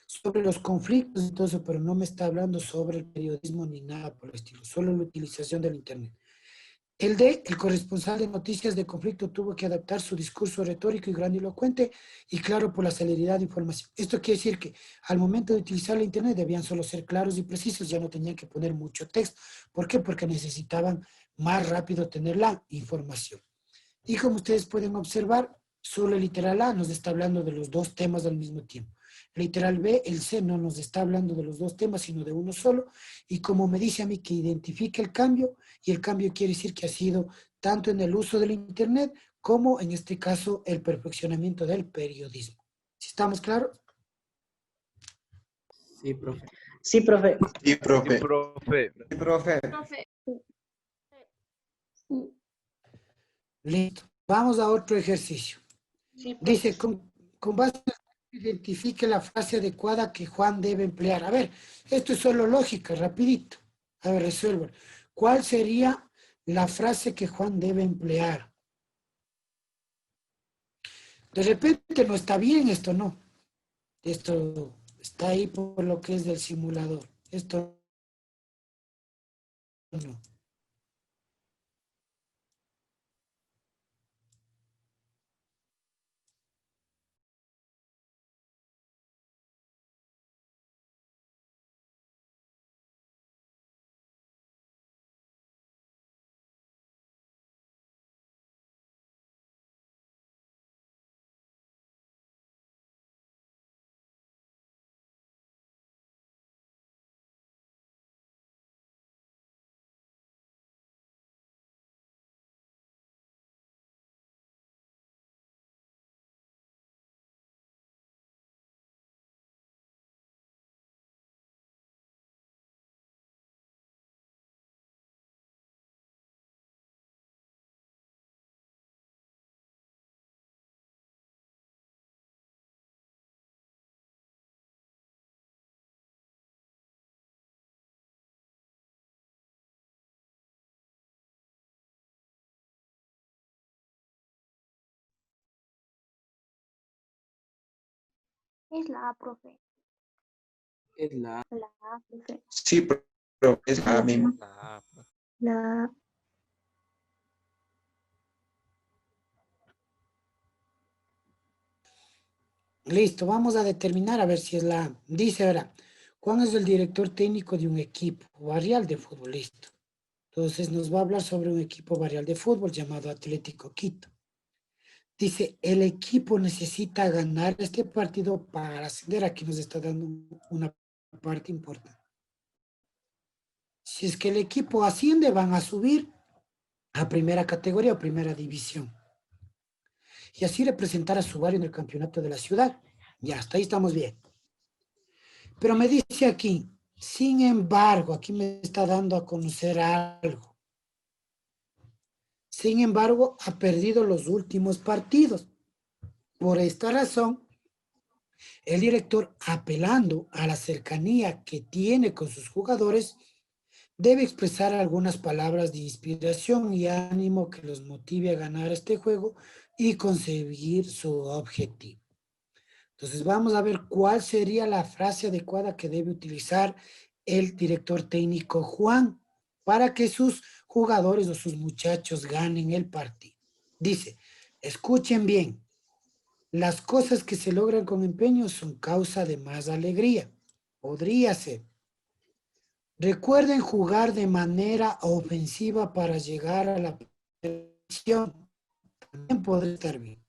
sobre los conflictos y todo eso, pero no me está hablando sobre el periodismo ni nada por el estilo, solo la utilización del internet. El D, el corresponsal de noticias de conflicto tuvo que adaptar su discurso retórico y grandilocuente y claro por la celeridad de información. Esto quiere decir que al momento de utilizar la internet debían solo ser claros y precisos, ya no tenían que poner mucho texto. ¿Por qué? Porque necesitaban más rápido tener la información. Y como ustedes pueden observar, solo el literal A nos está hablando de los dos temas al mismo tiempo. El literal B, el C no nos está hablando de los dos temas, sino de uno solo. Y como me dice a mí que identifique el cambio, y el cambio quiere decir que ha sido tanto en el uso del internet como en este caso el perfeccionamiento del periodismo. ¿Sí estamos claros? Sí, profe. Sí, profe. Sí, Sí, profe. profe. Sí, profe. Listo. Vamos a otro ejercicio. Dice, con base en identifique la frase adecuada que Juan debe emplear. A ver, esto es solo lógica, rapidito. A ver, resuelvan. ¿Cuál sería la frase que Juan debe emplear? De repente no está bien esto, ¿no? Esto está ahí por lo que es del simulador. Esto no. Es la A, profe. Es la La A, profe. Sí, profe. Es la misma. Ah, La A. Listo, vamos a determinar a ver si es la A. Dice ahora, Juan es el director técnico de un equipo barrial de fútbol. Listo. Entonces nos va a hablar sobre un equipo barrial de fútbol llamado Atlético Quito. Dice, el equipo necesita ganar este partido para ascender. Aquí nos está dando una parte importante. Si es que el equipo asciende, van a subir a primera categoría o primera división. Y así representar a su barrio en el campeonato de la ciudad. Ya, hasta ahí estamos bien. Pero me dice aquí, sin embargo, aquí me está dando a conocer algo. Sin embargo, ha perdido los últimos partidos. Por esta razón, el director, apelando a la cercanía que tiene con sus jugadores, debe expresar algunas palabras de inspiración y ánimo que los motive a ganar este juego y conseguir su objetivo. Entonces vamos a ver cuál sería la frase adecuada que debe utilizar el director técnico Juan para que sus jugadores o sus muchachos ganen el partido. Dice, escuchen bien, las cosas que se logran con empeño son causa de más alegría. Podría ser. Recuerden jugar de manera ofensiva para llegar a la perfección. También podría estar bien.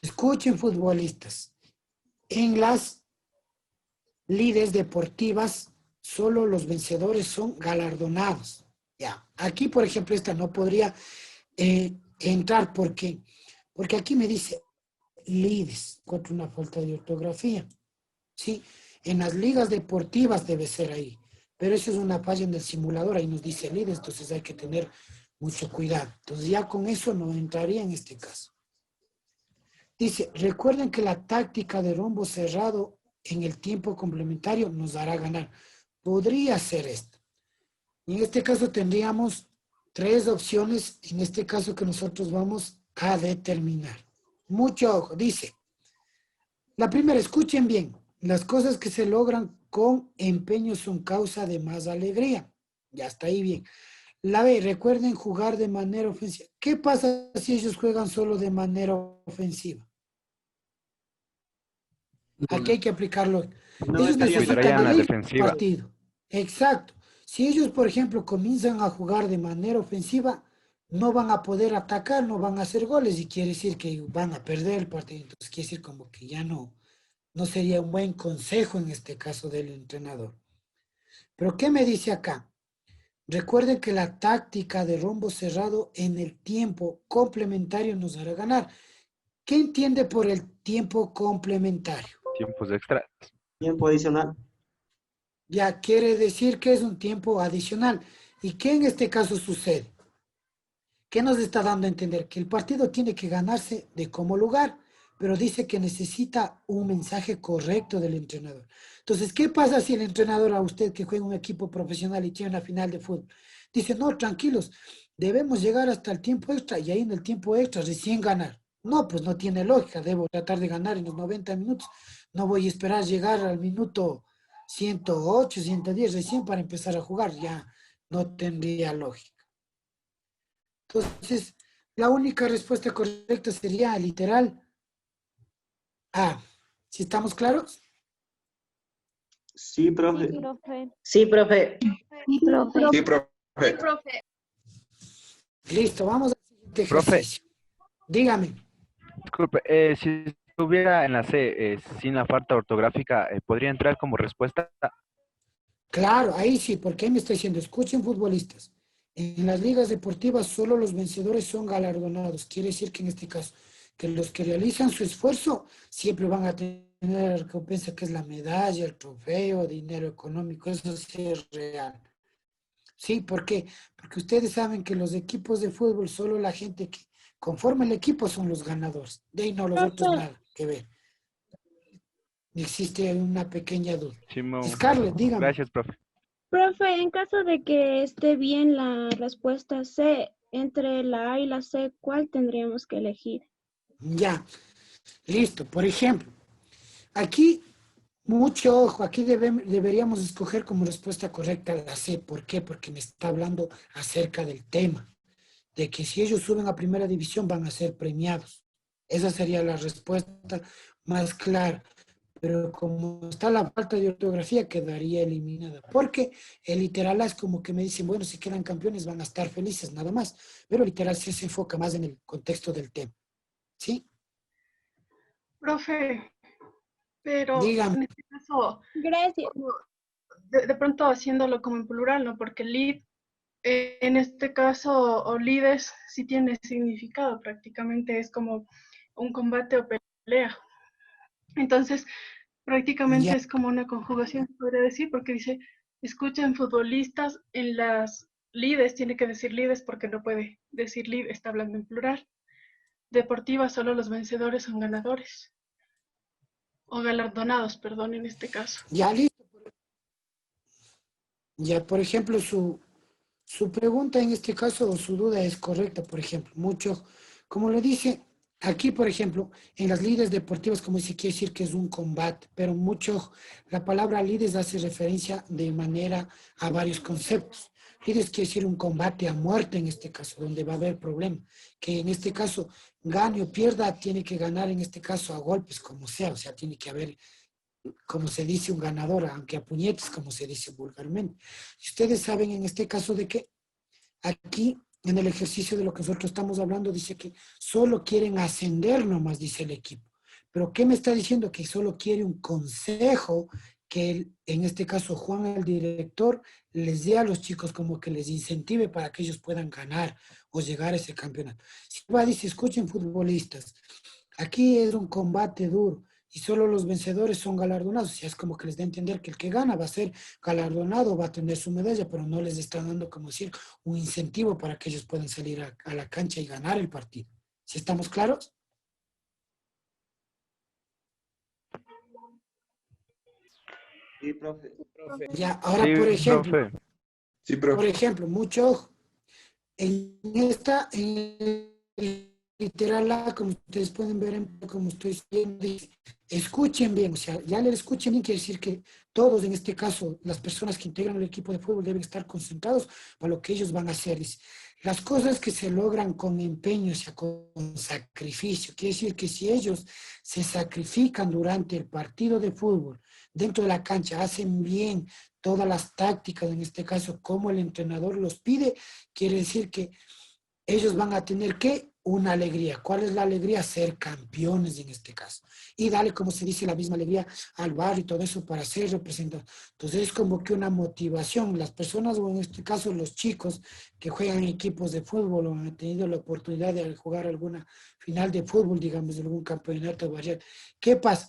Escuchen, futbolistas. En las lides deportivas, solo los vencedores son galardonados. Ya. Aquí, por ejemplo, esta no podría entrar. ¿Por qué? Porque aquí me dice lides. Encuentro una falta de ortografía. ¿Sí? En las ligas deportivas debe ser ahí. Pero eso es una falla en el simulador. Ahí nos dice lides, entonces hay que tener mucho cuidado. Entonces ya con eso no entraría en este caso. Dice, recuerden que la táctica de rombo cerrado en el tiempo complementario nos hará ganar. Podría ser esto. Y en este caso tendríamos 3 opciones, en este caso que nosotros vamos a determinar. Mucho ojo, dice. La primera, escuchen bien. Las cosas que se logran con empeño son causa de más alegría. Ya está ahí bien. La B, recuerden jugar de manera ofensiva. ¿Qué pasa si ellos juegan solo de manera ofensiva? Aquí hay que aplicarlo. Ellos necesitan la el defensiva. partido. Exacto. Si ellos, por ejemplo, comienzan a jugar de manera ofensiva, no van a poder atacar, no van a hacer goles y quiere decir que van a perder el partido. Entonces quiere decir como que ya no sería un buen consejo en este caso del entrenador. Pero ¿qué me dice acá? Recuerden que la táctica de rombo cerrado en el tiempo complementario nos hará ganar. ¿Qué entiende por el tiempo complementario? Tiempos extra. Tiempo adicional. Ya quiere decir que es un tiempo adicional. ¿Y qué en este caso sucede? ¿Qué nos está dando a entender? Que el partido tiene que ganarse de como lugar, pero dice que necesita un mensaje correcto del entrenador. Entonces, ¿qué pasa si el entrenador a usted que juega un equipo profesional y tiene una final de fútbol? Dice, no, tranquilos, debemos llegar hasta el tiempo extra y ahí en el tiempo extra recién ganar. No, pues no tiene lógica, debo tratar de ganar en los 90 minutos. No voy a esperar llegar al minuto 108, 110 recién para empezar a jugar, ya no tendría lógica. Entonces, la única respuesta correcta sería literal A. ¿Sí estamos claros? Sí, profe. profe. Sí, profe. Sí, profe. Sí, profe. Listo, vamos al siguiente Profe. ejercicio. Dígame. Disculpe, si estuviera en la C sin la falta ortográfica, ¿podría entrar como respuesta? Claro, ahí sí, porque ahí me está diciendo, escuchen futbolistas. En las ligas deportivas solo los vencedores son galardonados. Quiere decir que en este caso, que los que realizan su esfuerzo siempre van a tener la recompensa que es la medalla, el trofeo, dinero económico. Eso sí es real. Sí, ¿por qué? Porque ustedes saben que los equipos de fútbol, solo la gente que conforma el equipo son los ganadores. De ahí no los otros nada que ver. Existe una pequeña duda. Simón. Scarlett, dígame. Gracias, profe. Profe, en caso de que esté bien la respuesta C, entre la A y la C, ¿cuál tendríamos que elegir? Ya, listo. Por ejemplo, aquí, mucho ojo, aquí deberíamos escoger como respuesta correcta la C. ¿Por qué? Porque me está hablando acerca del tema, de que si ellos suben a primera división van a ser premiados. Esa sería la respuesta más clara. Pero como está la falta de ortografía, quedaría eliminada. Porque el literal A es como que me dicen, bueno, si quedan campeones van a estar felices, nada más. Pero el literal C se enfoca más en el contexto del tema. ¿Sí? Profe, pero Dígame. en este caso, Gracias. de pronto haciéndolo como en plural, ¿no? Porque lead, en este caso, o lides, sí tiene significado, prácticamente es como un combate o pelea. Entonces, prácticamente Ya, es como una conjugación, podría decir, porque dice, escuchen futbolistas, en las lides, tiene que decir lides porque no puede decir lead, está hablando en plural. Deportiva, solo los vencedores son ganadores, o galardonados, perdón, en este caso. ya listo. Ya, por ejemplo, su pregunta en este caso o su duda es correcta, por ejemplo. Mucho, como le dice, aquí, por ejemplo, en las lides deportivas, como dice, quiere decir que es un combate, pero mucho, la palabra lides hace referencia de manera a varios conceptos. Lides quiere decir un combate a muerte en este caso, donde va a haber problema. Que en este caso, gane o pierda, tiene que ganar en este caso a golpes, como sea, o sea, tiene que haber, como se dice, un ganador, aunque a puñetes, como se dice vulgarmente. Y ustedes saben en este caso de que aquí, en el ejercicio de lo que nosotros estamos hablando, dice que solo quieren ascender nomás, dice el equipo. Pero ¿qué me está diciendo? Que solo quiere un consejo que en este caso Juan, el director, les dé a los chicos como que les incentive para que ellos puedan ganar o llegar a ese campeonato. Si va, dice, escuchen futbolistas, aquí es un combate duro y solo los vencedores son galardonados. O sea, es como que les da a entender que el que gana va a ser galardonado, va a tener su medalla, pero no les está dando, como decir, un incentivo para que ellos puedan salir a la cancha y ganar el partido. ¿Sí estamos claros? Sí, profe. Ya, ahora, Sí, profe. Sí, por profe. ejemplo, mucho en esta, en el literal A, como ustedes pueden ver, como estoy diciendo, dice, escuchen bien, o sea, ya le escuchen bien quiere decir que todos, en este caso, las personas que integran el equipo de fútbol deben estar concentrados para lo que ellos van a hacer. Dice, las cosas que se logran con empeño, o sea, con sacrificio, quiere decir que si ellos se sacrifican durante el partido de fútbol, dentro de la cancha, hacen bien todas las tácticas, en este caso, como el entrenador los pide, quiere decir que ellos van a tener que una alegría. ¿Cuál es la alegría? Ser campeones en este caso. Y darle, como se dice, la misma alegría al barrio y todo eso para ser representados. Entonces es como que una motivación. Las personas, o en este caso los chicos que juegan en equipos de fútbol o han tenido la oportunidad de jugar alguna final de fútbol, digamos, de algún campeonato barrial. ¿Qué pasa?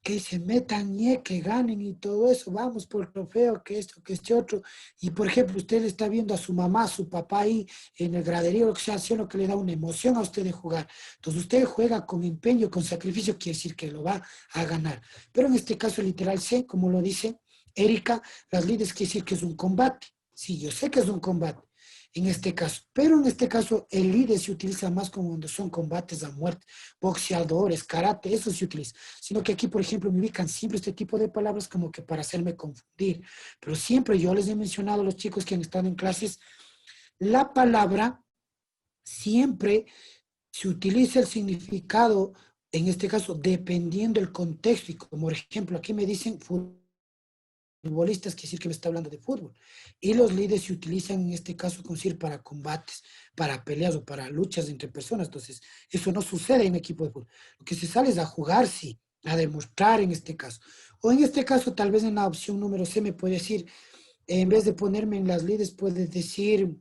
Que se metan y que ganen y todo eso, vamos por el trofeo, que esto, que este otro. Y por ejemplo, usted está viendo a su mamá, a su papá ahí en el graderío, lo que sea, haciendo que le da una emoción a usted de jugar. Entonces usted juega con empeño, con sacrificio, quiere decir que lo va a ganar. Pero en este caso literal C, como lo dice Erika, las líderes quiere decir que es un combate. Sí, yo sé que es un combate en este caso. Pero en este caso el líder se utiliza más como cuando son combates a muerte, boxeadores, karate, eso se utiliza. Sino que aquí, por ejemplo, me ubican siempre este tipo de palabras como que para hacerme confundir. Pero siempre yo les he mencionado a los chicos que han estado en clases, la palabra siempre se utiliza el significado, en este caso, dependiendo del contexto. Y como por ejemplo, aquí me dicen futbolistas, quiere decir que me está hablando de fútbol. Y los líderes se utilizan en este caso, como decir, para combates, para peleas o para luchas entre personas. Entonces, eso no sucede en equipo de fútbol. Lo que se sale es a jugar, sí, a demostrar en este caso. O en este caso, tal vez en la opción número C me puede decir, en vez de ponerme en las líderes, puede decir,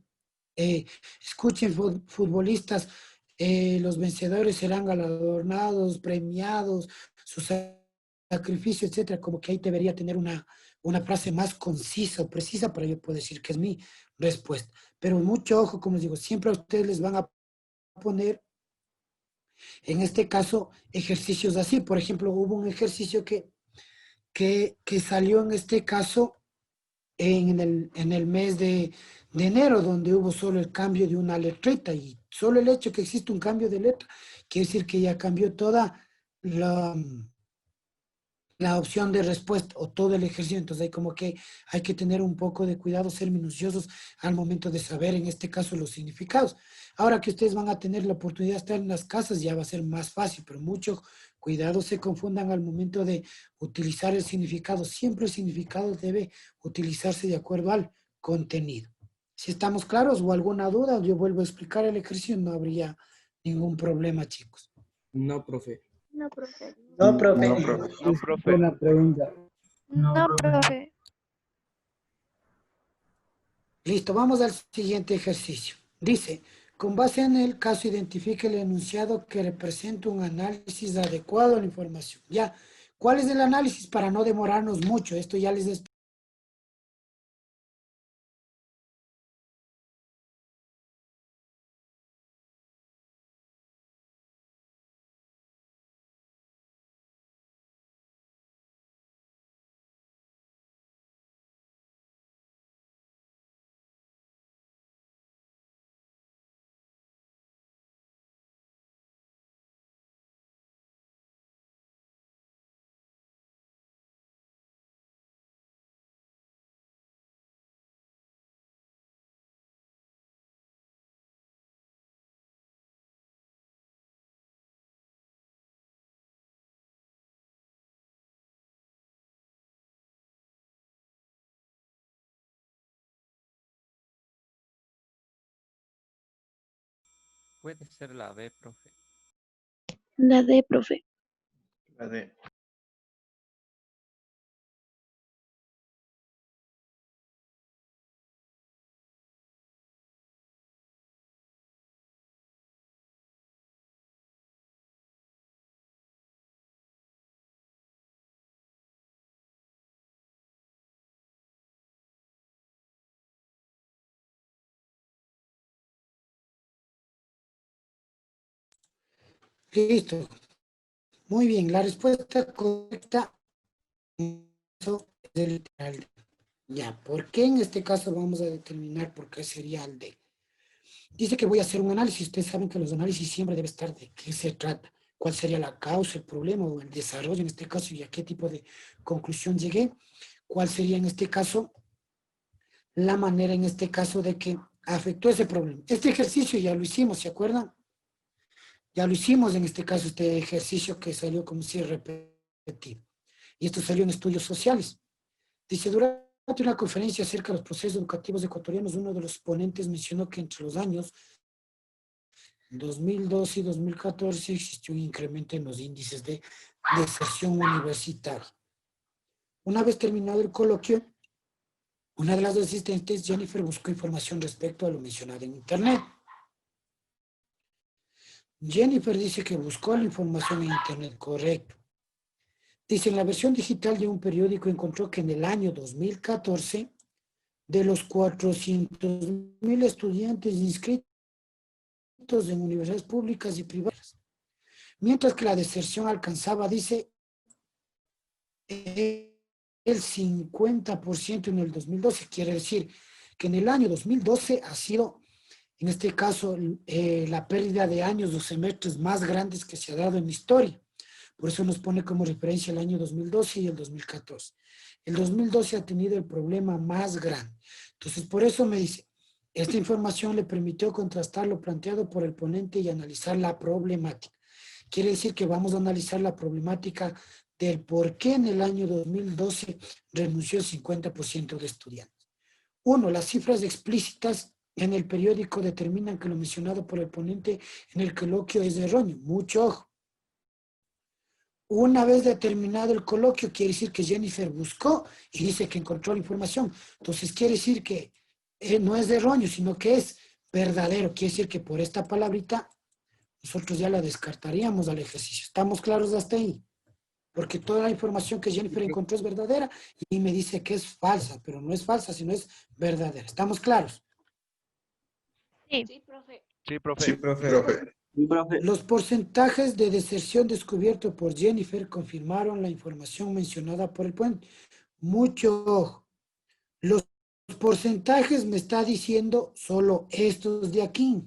escuchen futbolistas, los vencedores serán galardonados, premiados, su sacrificio, etcétera. Como que ahí debería tener una frase más concisa o precisa para yo poder decir que es mi respuesta. Pero mucho ojo, como les digo, siempre a ustedes les van a poner, en este caso, ejercicios así. Por ejemplo, hubo un ejercicio que salió en este caso en el mes de enero, donde hubo solo el cambio de una letrita y solo el hecho que existe un cambio de letra quiere decir que ya cambió toda la opción de respuesta o todo el ejercicio. Entonces hay como que hay que tener un poco de cuidado, ser minuciosos al momento de saber, en este caso, los significados. Ahora que ustedes van a tener la oportunidad de estar en las casas, ya va a ser más fácil, pero mucho cuidado se confundan al momento de utilizar el significado. Siempre el significado debe utilizarse de acuerdo al contenido. Si estamos claros o alguna duda, yo vuelvo a explicar el ejercicio, no habría ningún problema, chicos. No, profe. No, profe. No, profe. No, profe. No, profe. Una pregunta. No, profe. Listo, vamos al siguiente ejercicio. Dice, con base en el caso, identifique el enunciado que representa un análisis adecuado a la información. Ya, ¿cuál es el análisis para no demorarnos mucho? Esto ya les explico. Puede ser la B, profe. La D, profe. La D. Listo. Muy bien, la respuesta correcta eso es el literal. Ya, ¿por qué en este caso vamos a determinar por qué sería el D? Dice que voy a hacer un análisis. Ustedes saben que los análisis siempre debe estar de qué se trata, cuál sería la causa, el problema o el desarrollo en este caso y a qué tipo de conclusión llegué, cuál sería en este caso la manera en este caso de que afectó ese problema. Este ejercicio ya lo hicimos, ¿se acuerdan? Ya lo hicimos en este caso, este ejercicio que salió como si repetido. Y esto salió en estudios sociales. Dice, durante una conferencia acerca de los procesos educativos ecuatorianos, uno de los ponentes mencionó que entre los años 2012 y 2014 existió un incremento en los índices de deserción universitaria. Una vez terminado el coloquio, una de las asistentes, Jennifer, buscó información respecto a lo mencionado en Internet. Jennifer dice que buscó la información en Internet, correcto. Dice, en la versión digital de un periódico encontró que en el año 2014, de los 400,000 estudiantes inscritos en universidades públicas y privadas, mientras que la deserción alcanzaba, dice, el 50% en el 2012. Quiere decir que en el año 2012 ha sido, en este caso, la pérdida de años o semestres más grandes que se ha dado en la historia. Por eso nos pone como referencia el año 2012 y el 2014. El 2012 ha tenido el problema más grande. Entonces, por eso me dice, esta información le permitió contrastar lo planteado por el ponente y analizar la problemática. Quiere decir que vamos a analizar la problemática del por qué en el año 2012 renunció el 50% de estudiantes. Uno, las cifras explícitas en el periódico determinan que lo mencionado por el ponente en el coloquio es erróneo. Mucho ojo. Una vez determinado el coloquio, quiere decir que Jennifer buscó y dice que encontró la información. Entonces, quiere decir que no es erróneo, sino que es verdadero. Quiere decir que por esta palabrita nosotros ya la descartaríamos al ejercicio. ¿Estamos claros hasta ahí? Porque toda la información que Jennifer encontró es verdadera y me dice que es falsa, pero no es falsa, sino es verdadera. ¿Estamos claros? Sí, sí, profe. Sí, profe. Sí, profe. Los porcentajes de deserción descubiertos por Jennifer confirmaron la información mencionada por el ponente. Mucho ojo. Los porcentajes me está diciendo solo estos de aquí.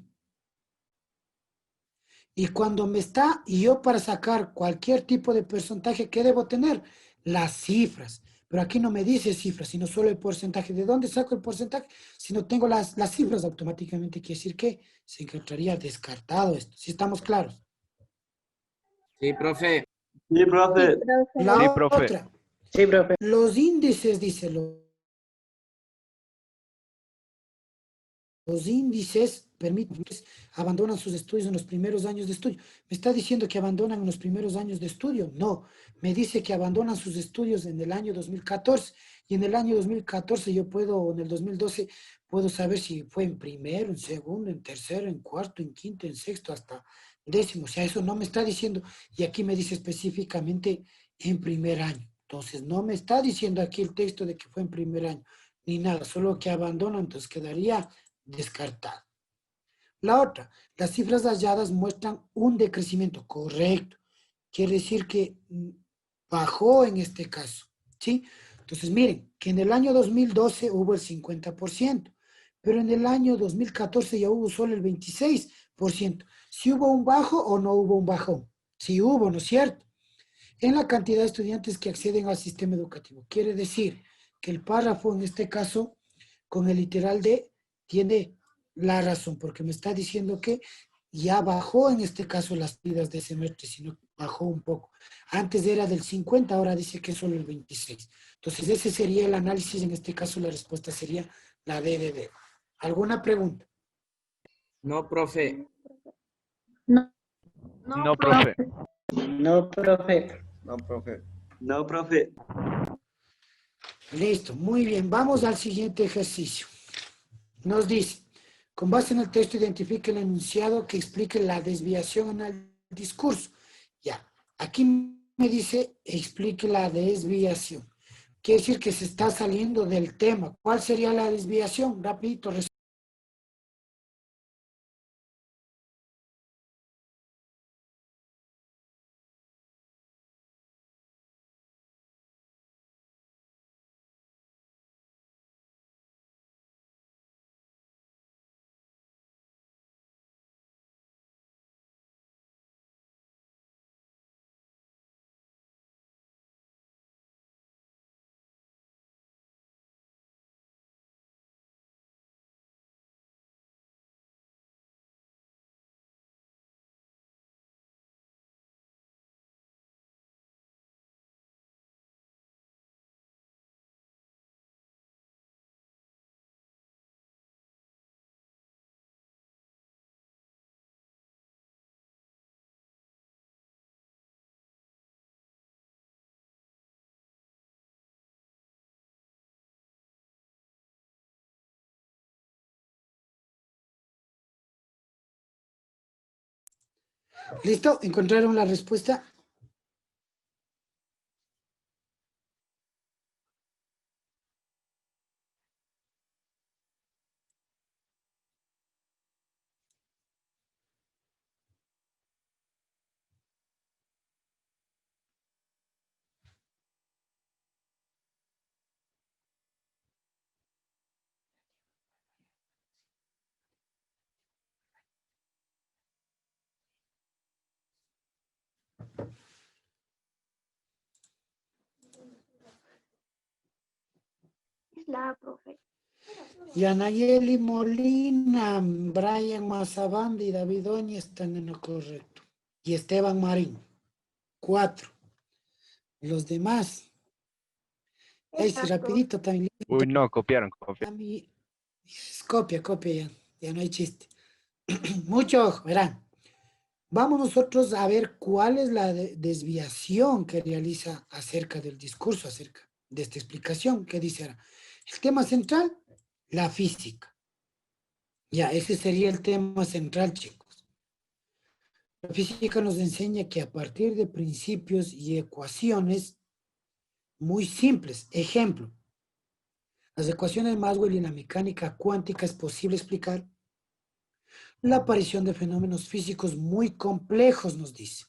Y cuando me está, y yo para sacar cualquier tipo de porcentaje, ¿qué debo tener? Las cifras. Pero aquí no me dice cifras, sino solo el porcentaje. ¿De dónde saco el porcentaje? Si no tengo las cifras, automáticamente quiere decir que se encontraría descartado esto. ¿Sí estamos claros? Sí, profe. Sí, profe. La Sí, profe. otra. Sí, profe. Los índices, dice, los los índices permiten, abandonan sus estudios en los primeros años de estudio. ¿Me está diciendo que abandonan en los primeros años de estudio? No, me dice que abandonan sus estudios en el año 2014 y en el año 2014 yo puedo, o en el 2012, puedo saber si fue en primero, en segundo, en tercero, en cuarto, en quinto, en sexto, hasta décimo. O sea, eso no me está diciendo, y aquí me dice específicamente en primer año. Entonces, no me está diciendo aquí el texto de que fue en primer año, ni nada, solo que abandonan, entonces quedaría descartado. La otra, las cifras halladas muestran un decrecimiento, correcto. Quiere decir que bajó en este caso, ¿sí? Entonces, miren, que en el año 2012 hubo el 50%, pero en el año 2014 ya hubo solo el 26%. ¿Si hubo un bajo o no hubo un bajón? Sí hubo, ¿no es cierto? En la cantidad de estudiantes que acceden al sistema educativo. Quiere decir que el párrafo, en este caso, con el literal de, tiene la razón, porque me está diciendo que ya bajó en este caso las vidas de semestre, sino bajó un poco. Antes era del 50, ahora dice que es solo el 26. Entonces ese sería el análisis, en este caso la respuesta sería la D de dedo. ¿Alguna pregunta? No, profe. No, No, profe. No, profe. No, profe. No, profe. Listo, muy bien. Vamos al siguiente ejercicio. Nos dice, con base en el texto, identifique el enunciado que explique la desviación en el discurso. Ya, aquí me dice, explique la desviación. Quiere decir que se está saliendo del tema. ¿Cuál sería la desviación? Rapidito, ¿listo? ¿Encontraron la respuesta? es la profe. Yanayeli Molina, Brian Mazabandi y David Oñi están en lo correcto. Y Esteban Marín. 4. Los demás. Ese rapidito también. Uy, no, copiaron. Copia ya. Ya no hay chiste. Mucho ojo, verán. Vamos nosotros a ver cuál es la desviación que realiza acerca del discurso, acerca de esta explicación que dice ahora. El tema central, la física. Ya, ese sería el tema central, chicos. La física nos enseña que a partir de principios y ecuaciones muy simples, ejemplo, las ecuaciones de Maxwell y la mecánica cuántica es posible explicar la aparición de fenómenos físicos muy complejos, nos dice,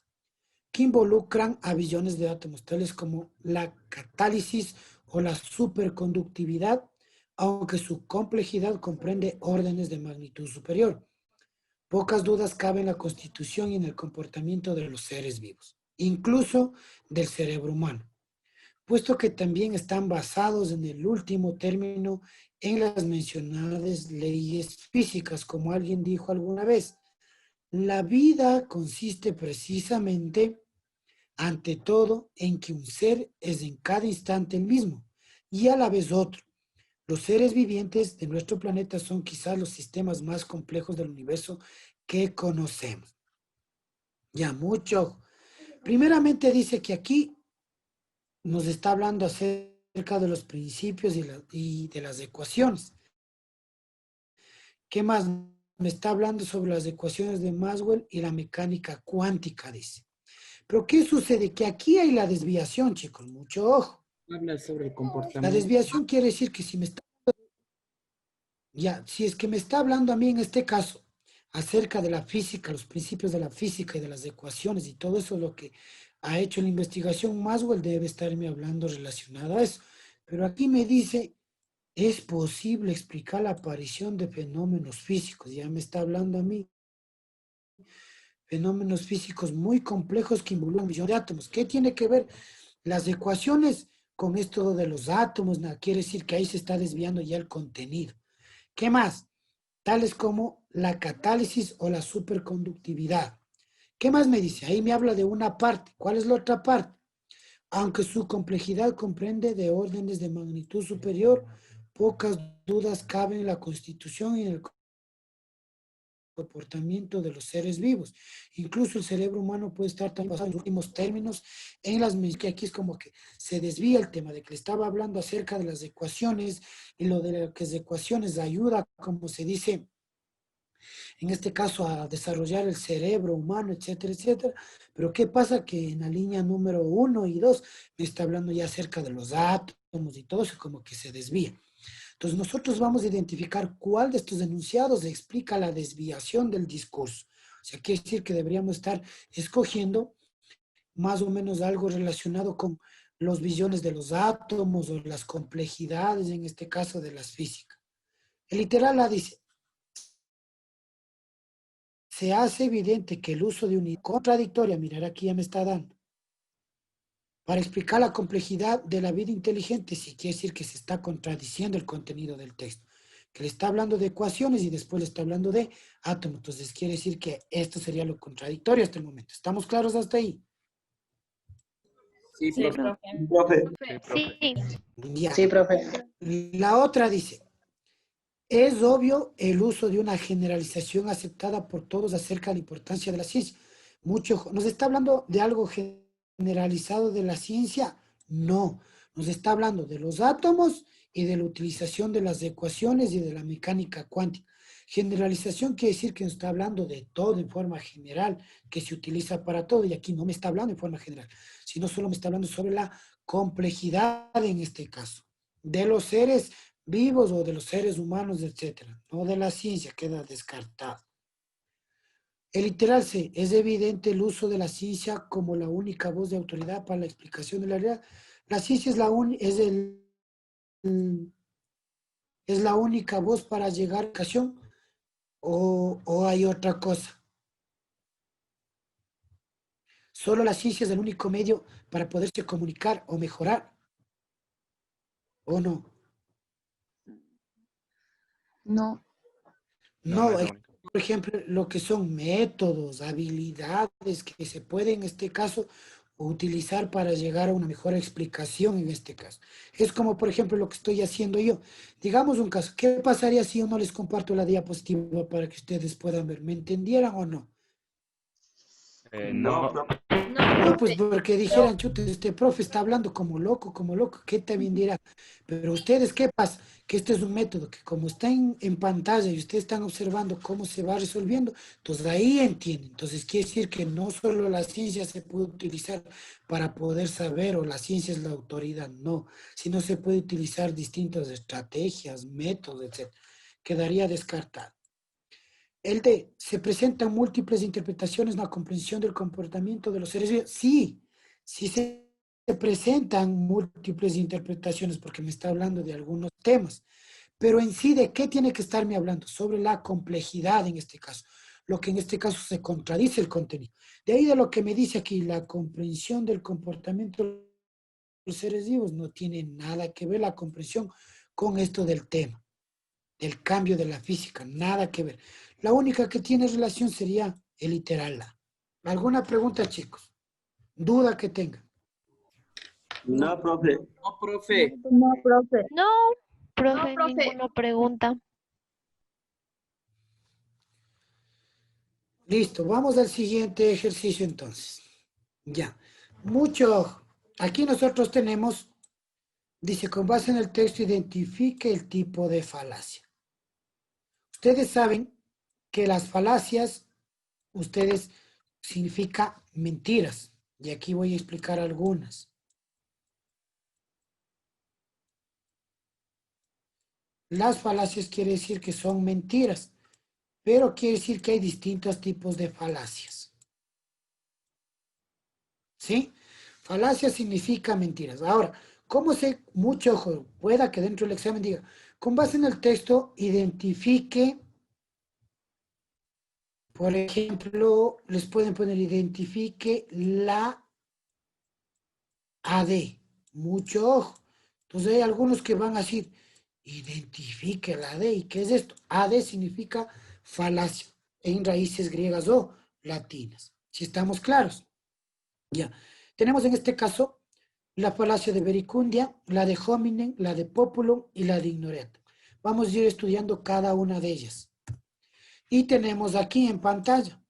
que involucran a billones de átomos, tales como la catálisis o la superconductividad, aunque su complejidad comprende órdenes de magnitud superior. Pocas dudas caben en la constitución y en el comportamiento de los seres vivos, incluso del cerebro humano, puesto que también están basados en el último término en las mencionadas leyes físicas, como alguien dijo alguna vez. La vida consiste precisamente, ante todo, en que un ser es en cada instante el mismo y a la vez otro. Los seres vivientes de nuestro planeta son quizás los sistemas más complejos del universo que conocemos. Ya, mucho ojo. Primeramente dice que aquí nos está hablando acerca de los principios y de las ecuaciones. ¿Qué más? Me está hablando sobre las ecuaciones de Maxwell y la mecánica cuántica, dice. Pero ¿qué sucede? Que aquí hay la desviación, chicos, mucho ojo. Habla sobre el La comportamiento. desviación quiere decir que si me está... Ya, si es que me está hablando a mí en este caso acerca de la física, los principios de la física y de las ecuaciones y todo eso, lo que ha hecho la investigación, Maxwell debe estarme hablando relacionado a eso. Pero aquí me dice, es posible explicar la aparición de fenómenos físicos. Ya me está hablando a mí. Fenómenos físicos muy complejos que involucran millones de átomos. ¿Qué tiene que ver las ecuaciones con esto de los átomos? Nada, quiere decir que ahí se está desviando ya el contenido. ¿Qué más? Tales como la catálisis o la superconductividad. ¿Qué más me dice? Ahí me habla de una parte. ¿Cuál es la otra parte? Aunque su complejidad comprende de órdenes de magnitud superior, pocas dudas caben en la constitución y en el comportamiento de los seres vivos. Incluso el cerebro humano puede estar tan basado en los últimos términos en las que aquí es como que se desvía el tema de que le estaba hablando acerca de las ecuaciones y lo de las ecuaciones ayuda, como se dice, en este caso a desarrollar el cerebro humano, etcétera, etcétera. Pero ¿qué pasa? Que en la línea número 1 y 2 me está hablando ya acerca de los átomos y todo eso, como que se desvía. Entonces nosotros vamos a identificar cuál de estos enunciados explica la desviación del discurso. O sea, quiere decir que deberíamos estar escogiendo más o menos algo relacionado con los billones de los átomos o las complejidades, en este caso de las físicas. El literal la dice, se hace evidente que el uso de unidad contradictoria, mirar aquí ya me está dando, para explicar la complejidad de la vida inteligente, sí quiere decir que se está contradiciendo el contenido del texto, que le está hablando de ecuaciones y después le está hablando de átomos. Entonces quiere decir que esto sería lo contradictorio hasta el momento. ¿Estamos claros hasta ahí? Sí, Sí, profe. Profe, Sí, profe. Sí. Ya. Sí, profe. La otra dice, es obvio el uso de una generalización aceptada por todos acerca de la importancia de la ciencia. ¿Nos está hablando de algo generalizado de la ciencia? No. Nos está hablando de los átomos y de la utilización de las ecuaciones y de la mecánica cuántica. Generalización quiere decir que nos está hablando de todo en forma general, que se utiliza para todo, y aquí no me está hablando en forma general, sino solo me está hablando sobre la complejidad en este caso, de los seres vivos o de los seres humanos, etcétera, no de la ciencia, queda descartado. El literal C, es evidente el uso de la ciencia como la única voz de autoridad para la explicación de la realidad. La ciencia es es la única voz para llegar a la explicación o hay otra cosa. Solo la ciencia es el único medio para poderse comunicar o mejorar, ¿o no? No. No, no No, es la única. por ejemplo, lo que son métodos, habilidades que se pueden, en este caso, utilizar para llegar a una mejor explicación en este caso. Es como, por ejemplo, lo que estoy haciendo yo. Digamos un caso, ¿qué pasaría si yo no les comparto la diapositiva para que ustedes puedan ver? ¿Me entendieran o no? no, No, profe. No, pues porque dijeran, chuta, este profe está hablando como loco, ¿qué también dirá? Pero ustedes, ¿qué pasa? Que este es un método que como está en pantalla y ustedes están observando cómo se va resolviendo, entonces ahí entienden. Entonces quiere decir que no solo la ciencia se puede utilizar para poder saber o la ciencia es la autoridad, no, sino se puede utilizar distintas estrategias, métodos, etc. Quedaría descartado. El de, ¿se presentan múltiples interpretaciones en la comprensión del comportamiento de los seres vivos? Sí, sí se presentan múltiples interpretaciones porque me está hablando de algunos temas, pero en sí, ¿de qué tiene que estarme hablando? Sobre la complejidad en este caso, lo que en este caso se contradice el contenido. De ahí de lo que me dice aquí, la comprensión del comportamiento de los seres vivos no tiene nada que ver la comprensión con esto del tema, del cambio de la física, nada que ver. La única que tiene relación sería el literal la. ¿Alguna pregunta, chicos? ¿Duda que tengan? No, profe. No, profe. No, profe. No. Profe, profe. ninguna pregunta. Listo, vamos al siguiente ejercicio entonces. Ya, mucho ojo. Aquí nosotros tenemos, dice, con base en el texto, identifique el tipo de falacia. Ustedes saben que las falacias, ustedes, significa mentiras. Y aquí voy a explicar algunas. Las falacias quiere decir que son mentiras, pero quiere decir que hay distintos tipos de falacias. ¿Sí? Falacia significa mentiras. Ahora, ¿cómo sé? Mucho ojo, pueda que dentro del examen diga, con base en el texto, identifique, por ejemplo, les pueden poner, identifique la AD. Mucho ojo. Entonces hay algunos que van a decir, identifique la AD. ¿Y qué es esto? AD significa falacia en raíces griegas o latinas. Si estamos claros. Ya. Tenemos en este caso la falacia de Verecundia, la de hominem, la de populum y la de ignoratum. Vamos a ir estudiando cada una de ellas. Y tenemos aquí en pantalla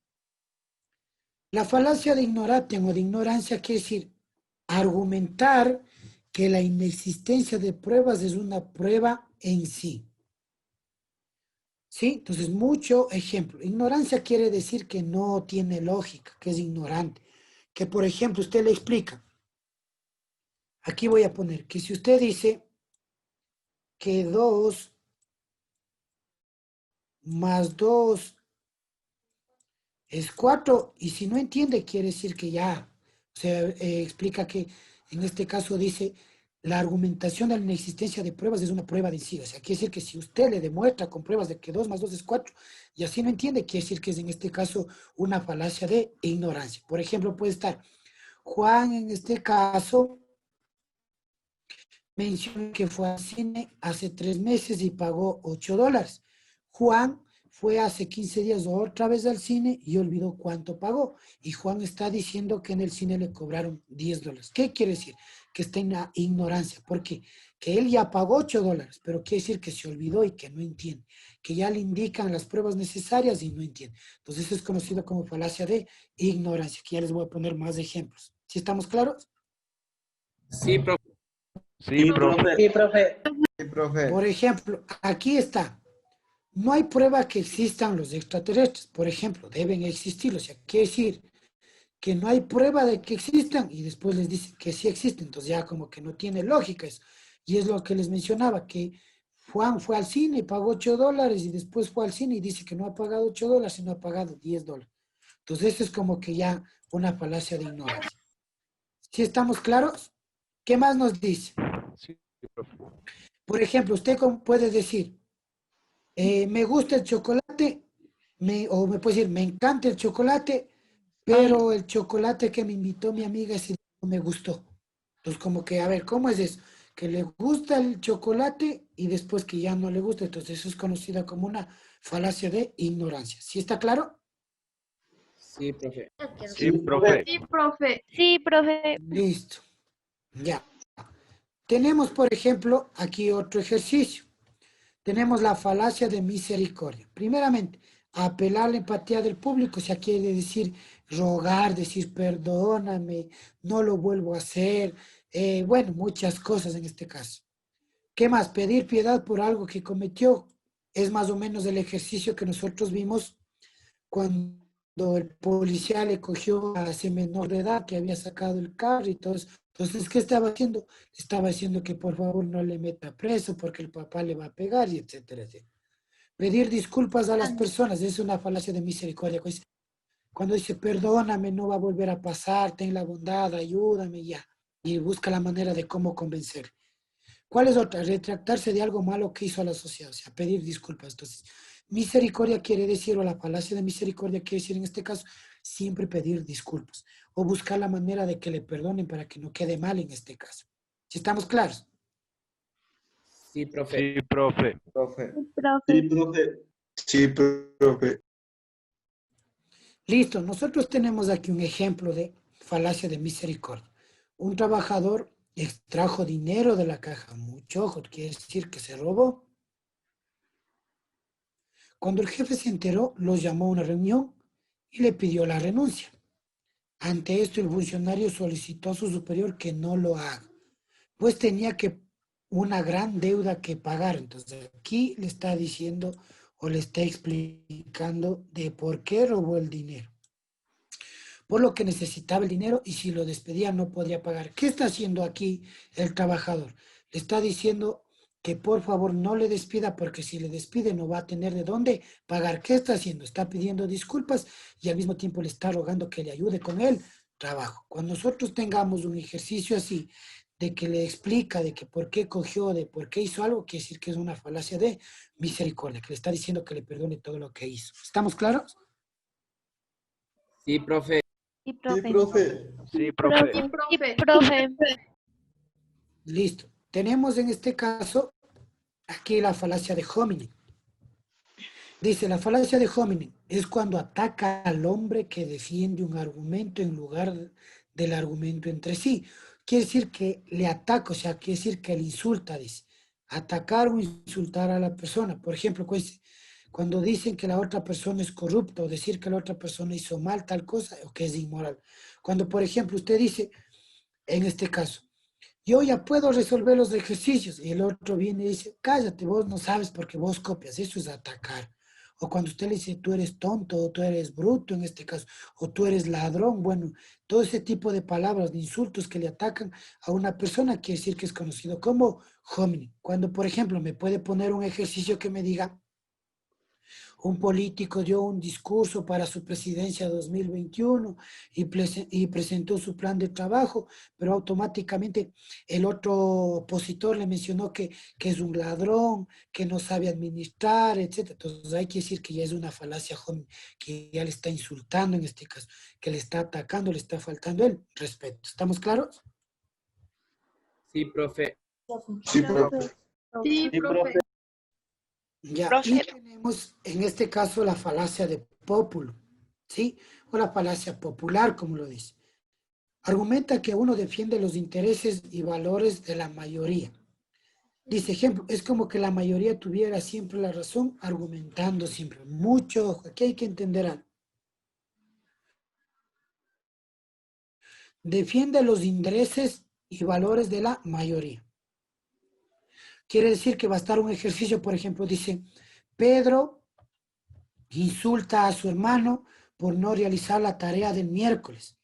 la falacia de ignoratum o de ignorancia, quiere decir argumentar que la inexistencia de pruebas es una prueba en sí. ¿Sí? Entonces, mucho ejemplo. Ignorancia quiere decir que no tiene lógica, que es ignorante. Que, por ejemplo, usted le explica. Aquí voy a poner que si usted dice que 2 más 2 es 4, y si no entiende, quiere decir que ya, o sea, explica que en este caso dice, la argumentación de la inexistencia de pruebas es una prueba de sí, o sea, quiere decir que si usted le demuestra con pruebas de que 2 más 2 es 4, y así no entiende, quiere decir que es en este caso una falacia de ignorancia. Por ejemplo, puede estar, Juan en este caso menciona que fue al cine hace 3 meses y pagó $8. Juan fue hace 15 días otra vez al cine y olvidó cuánto pagó. Y Juan está diciendo que en el cine le cobraron $10. ¿Qué quiere decir? Que está en la ignorancia. ¿Por qué? Que él ya pagó $8, pero quiere decir que se olvidó y que no entiende. Que ya le indican las pruebas necesarias y no entiende. Entonces eso es conocido como falacia de ignorancia, que ya les voy a poner más ejemplos. ¿Sí estamos claros? Sí, profe. Sí, profe. Sí, profe. Sí, profe. Por ejemplo, aquí está. No hay prueba que existan los extraterrestres. Por ejemplo, deben existir. O sea, quiere decir que no hay prueba de que existan y después les dicen que sí existen. Entonces ya como que no tiene lógica eso. Y es lo que les mencionaba, que Juan fue al cine y pagó $8 y después fue al cine y dice que no ha pagado $8, sino ha pagado $10. Entonces eso es como que ya una falacia de ignorancia. ¿Sí estamos claros? ¿Qué más nos dice? Sí, profe. Por ejemplo, usted puede decir, me gusta el chocolate, o me puede decir, me encanta el chocolate, pero el chocolate que me invitó mi amiga ese día no me gustó. Entonces, como que, a ver, ¿cómo es eso? Que le gusta el chocolate y después que ya no le gusta. Entonces, eso es conocido como una falacia de ignorancia. ¿Sí está claro? Sí, profe. Sí, profe. Sí, profe. Sí, profe. Listo. Ya. Tenemos, por ejemplo, aquí otro ejercicio. Tenemos la falacia de misericordia. Primeramente, apelar a la empatía del público, o sea, quiere decir rogar, decir perdóname, no lo vuelvo a hacer, bueno, muchas cosas en este caso. ¿Qué más? Pedir piedad por algo que cometió. Es más o menos el ejercicio que nosotros vimos cuando el policía le cogió a ese menor de edad que había sacado el carro y todo eso. Entonces, ¿qué estaba haciendo? Estaba diciendo que por favor no le meta preso porque el papá le va a pegar y etcétera, etcétera. Pedir disculpas a las personas es una falacia de misericordia. Cuando dice, perdóname, no va a volver a pasar, ten la bondad, ayúdame ya. Y busca la manera de cómo convencer. ¿Cuál es otra? Retractarse de algo malo que hizo a la sociedad, o sea, pedir disculpas. Entonces, misericordia quiere decir, o la falacia de misericordia quiere decir en este caso, siempre pedir disculpas o buscar la manera de que le perdonen para que no quede mal en este caso. ¿Sí estamos claros? Sí, profe. Sí, profe. Profe. Profe. Sí, profe. Sí, profe. Listo, nosotros tenemos aquí un ejemplo de falacia de misericordia. Un trabajador extrajo dinero de la caja. Mucho ojo, quiere decir que se robó. Cuando el jefe se enteró, los llamó a una reunión y le pidió la renuncia. Ante esto, el funcionario solicitó a su superior que no lo haga, pues tenía una gran deuda que pagar. Entonces, aquí le está diciendo o le está explicando de por qué robó el dinero. Por lo que necesitaba el dinero y si lo despedía no podría pagar. ¿Qué está haciendo aquí el trabajador? Le está diciendo que por favor no le despida porque si le despide no va a tener de dónde pagar. ¿Qué está haciendo? Está pidiendo disculpas y al mismo tiempo le está rogando que le ayude con el trabajo. Cuando nosotros tengamos un ejercicio así de que le explica de que por qué cogió, de por qué hizo algo, quiere decir que es una falacia de misericordia, que le está diciendo que le perdone todo lo que hizo. ¿Estamos claros? Sí, profe. Sí, Sí, profe. profe. Sí, profe. Sí, profe. Listo. Tenemos en este caso aquí la falacia de hominem. Dice, la falacia de hominem es cuando ataca al hombre que defiende un argumento en lugar del argumento entre sí. Quiere decir que le ataca, o sea, quiere decir que le insulta, dice. Atacar o insultar a la persona. Por ejemplo, pues, cuando dicen que la otra persona es corrupta o decir que la otra persona hizo mal tal cosa o que es inmoral. Cuando, por ejemplo, usted dice, en este caso, yo ya puedo resolver los ejercicios. Y el otro viene y dice, cállate, vos no sabes porque vos copias. Eso es atacar. O cuando usted le dice, tú eres tonto, o tú eres bruto en este caso, o tú eres ladrón. Bueno, todo ese tipo de palabras, de insultos que le atacan a una persona quiere decir que es conocido como hominem. Cuando, por ejemplo, me puede poner un ejercicio que me diga, un político dio un discurso para su presidencia 2021 y presentó su plan de trabajo, pero automáticamente el otro opositor le mencionó que es un ladrón, que no sabe administrar, etc. Entonces hay que decir que ya es una falacia, que ya le está insultando en este caso, que le está atacando, le está faltando el respeto. ¿Estamos claros? Sí, profe. Sí, profe. Sí, profe. Ya, y tenemos en este caso la falacia de populo, ¿sí? O la falacia popular, como lo dice. Argumenta que uno defiende los intereses y valores de la mayoría. Dice, ejemplo, es como que la mayoría tuviera siempre la razón, argumentando siempre. Mucho ojo, aquí hay que entender algo. Defiende los intereses y valores de la mayoría. Quiere decir que va a estar un ejercicio, por ejemplo, dice, Pedro insulta a su hermano por no realizar la tarea del miércoles.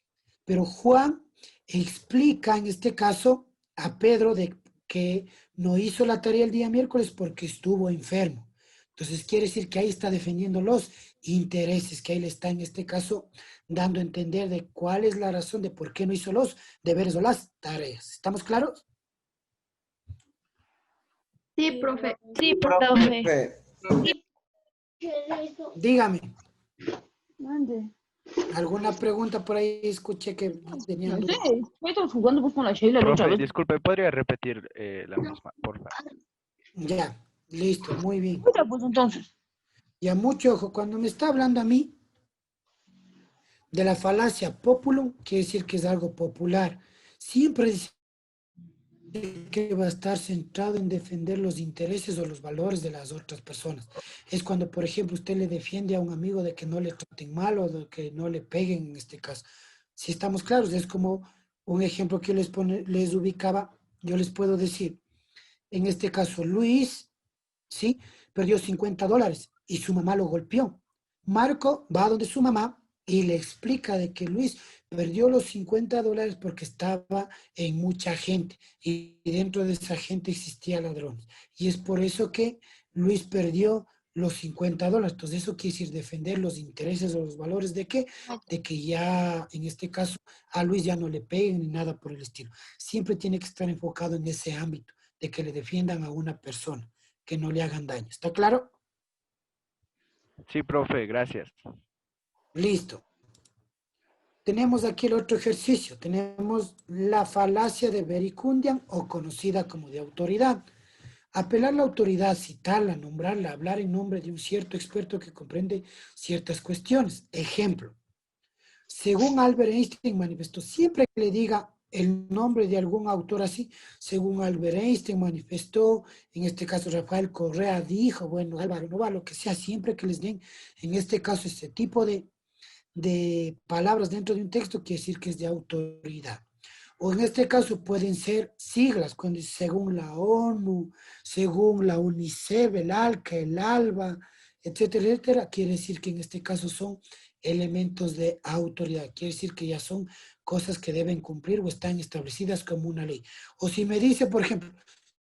Pero Juan explica en este caso a Pedro de que no hizo la tarea el día miércoles porque estuvo enfermo. Entonces quiere decir que ahí está defendiendo los intereses, que ahí le está en este caso dando a entender de cuál es la razón de por qué no hizo los deberes o las tareas. ¿Estamos claros? Sí, profe. Sí, profe. Profe. Dígame, Mande. ¿alguna pregunta por ahí? Escuché que tenían No dudas. sé, estoy jugando pues con la Sheila la otra Profe, vez. disculpe, ¿podría repetir la misma, por favor? Ya, listo, muy bien. Escucha, pues entonces. Ya, mucho ojo, cuando me está hablando a mí de la falacia populum, quiere decir que es algo popular. Siempre dice que va a estar centrado en defender los intereses o los valores de las otras personas. Es cuando, por ejemplo, usted le defiende a un amigo de que no le traten mal o de que no le peguen en este caso. Si estamos claros, es como un ejemplo que yo les ubicaba, yo les puedo decir, en este caso, Luis, ¿sí? Perdió $50 y su mamá lo golpeó. Marco va donde su mamá y le explica de que Luis perdió los $50 porque estaba en mucha gente y dentro de esa gente existía ladrones. Y es por eso que Luis perdió los $50. Entonces eso quiere decir defender los intereses o los valores de qué? De que ya en este caso a Luis ya no le peguen ni nada por el estilo. Siempre tiene que estar enfocado en ese ámbito de que le defiendan a una persona, que no le hagan daño. ¿Está claro? Sí, profe, gracias. Listo. Tenemos aquí el otro ejercicio. Tenemos la falacia de Vericundian o conocida como de autoridad. Apelar la autoridad, citarla, nombrarla, hablar en nombre de un cierto experto que comprende ciertas cuestiones. Ejemplo. Según Albert Einstein manifestó, siempre que le diga el nombre de algún autor así, según Albert Einstein manifestó, en este caso Rafael Correa dijo, bueno, Álvaro Nova, lo que sea, siempre que les den, en este caso, este tipo de palabras dentro de un texto, quiere decir que es de autoridad. O en este caso pueden ser siglas, cuando dice según la ONU, según la UNICEF, el ALCA, el ALBA, etcétera, etcétera, quiere decir que en este caso son elementos de autoridad, quiere decir que ya son cosas que deben cumplir o están establecidas como una ley. O si me dice, por ejemplo,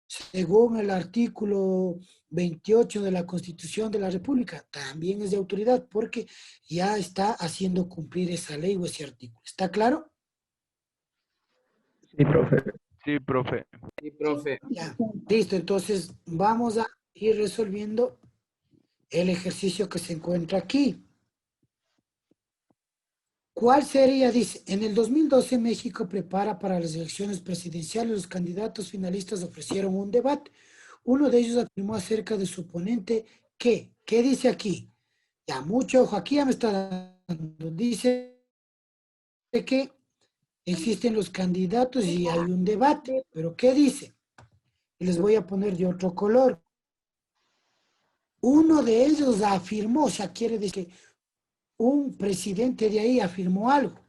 según el artículo 28 de la Constitución de la República, también es de autoridad porque ya está haciendo cumplir esa ley o ese artículo. ¿Está claro? Sí, profe. Sí, profe. Sí, profe. Ya, listo. Entonces vamos a ir resolviendo el ejercicio que se encuentra aquí. ¿Cuál sería? Dice, en el 2012 México prepara para las elecciones presidenciales. Los candidatos finalistas ofrecieron un debate. Uno de ellos afirmó acerca de su oponente que, ¿qué dice aquí? Ya, mucho ojo, aquí ya me está dando. Dice que existen los candidatos y hay un debate. ¿Pero qué dice? Y les voy a poner de otro color. Uno de ellos afirmó, o sea, quiere decir que un presidente de ahí afirmó algo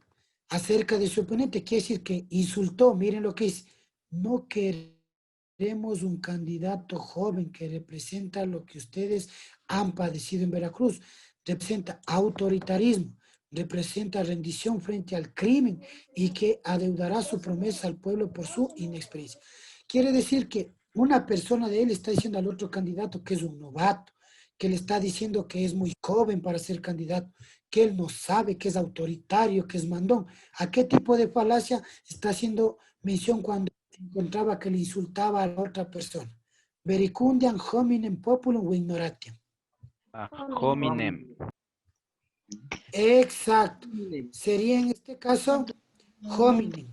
acerca de su oponente, quiere decir que insultó, miren lo que dice, no queremos un candidato joven que representa lo que ustedes han padecido en Veracruz, representa autoritarismo, representa rendición frente al crimen y que adeudará su promesa al pueblo por su inexperiencia. Quiere decir que una persona de él está diciendo al otro candidato que es un novato, que le está diciendo que es muy joven para ser candidato, que él no sabe, que es autoritario, que es mandón. ¿A qué tipo de falacia está haciendo mención cuando encontraba que le insultaba a la otra persona? Vericundiam hominem populum ignoratiam. Hominem. Exacto. Sería en este caso hominem.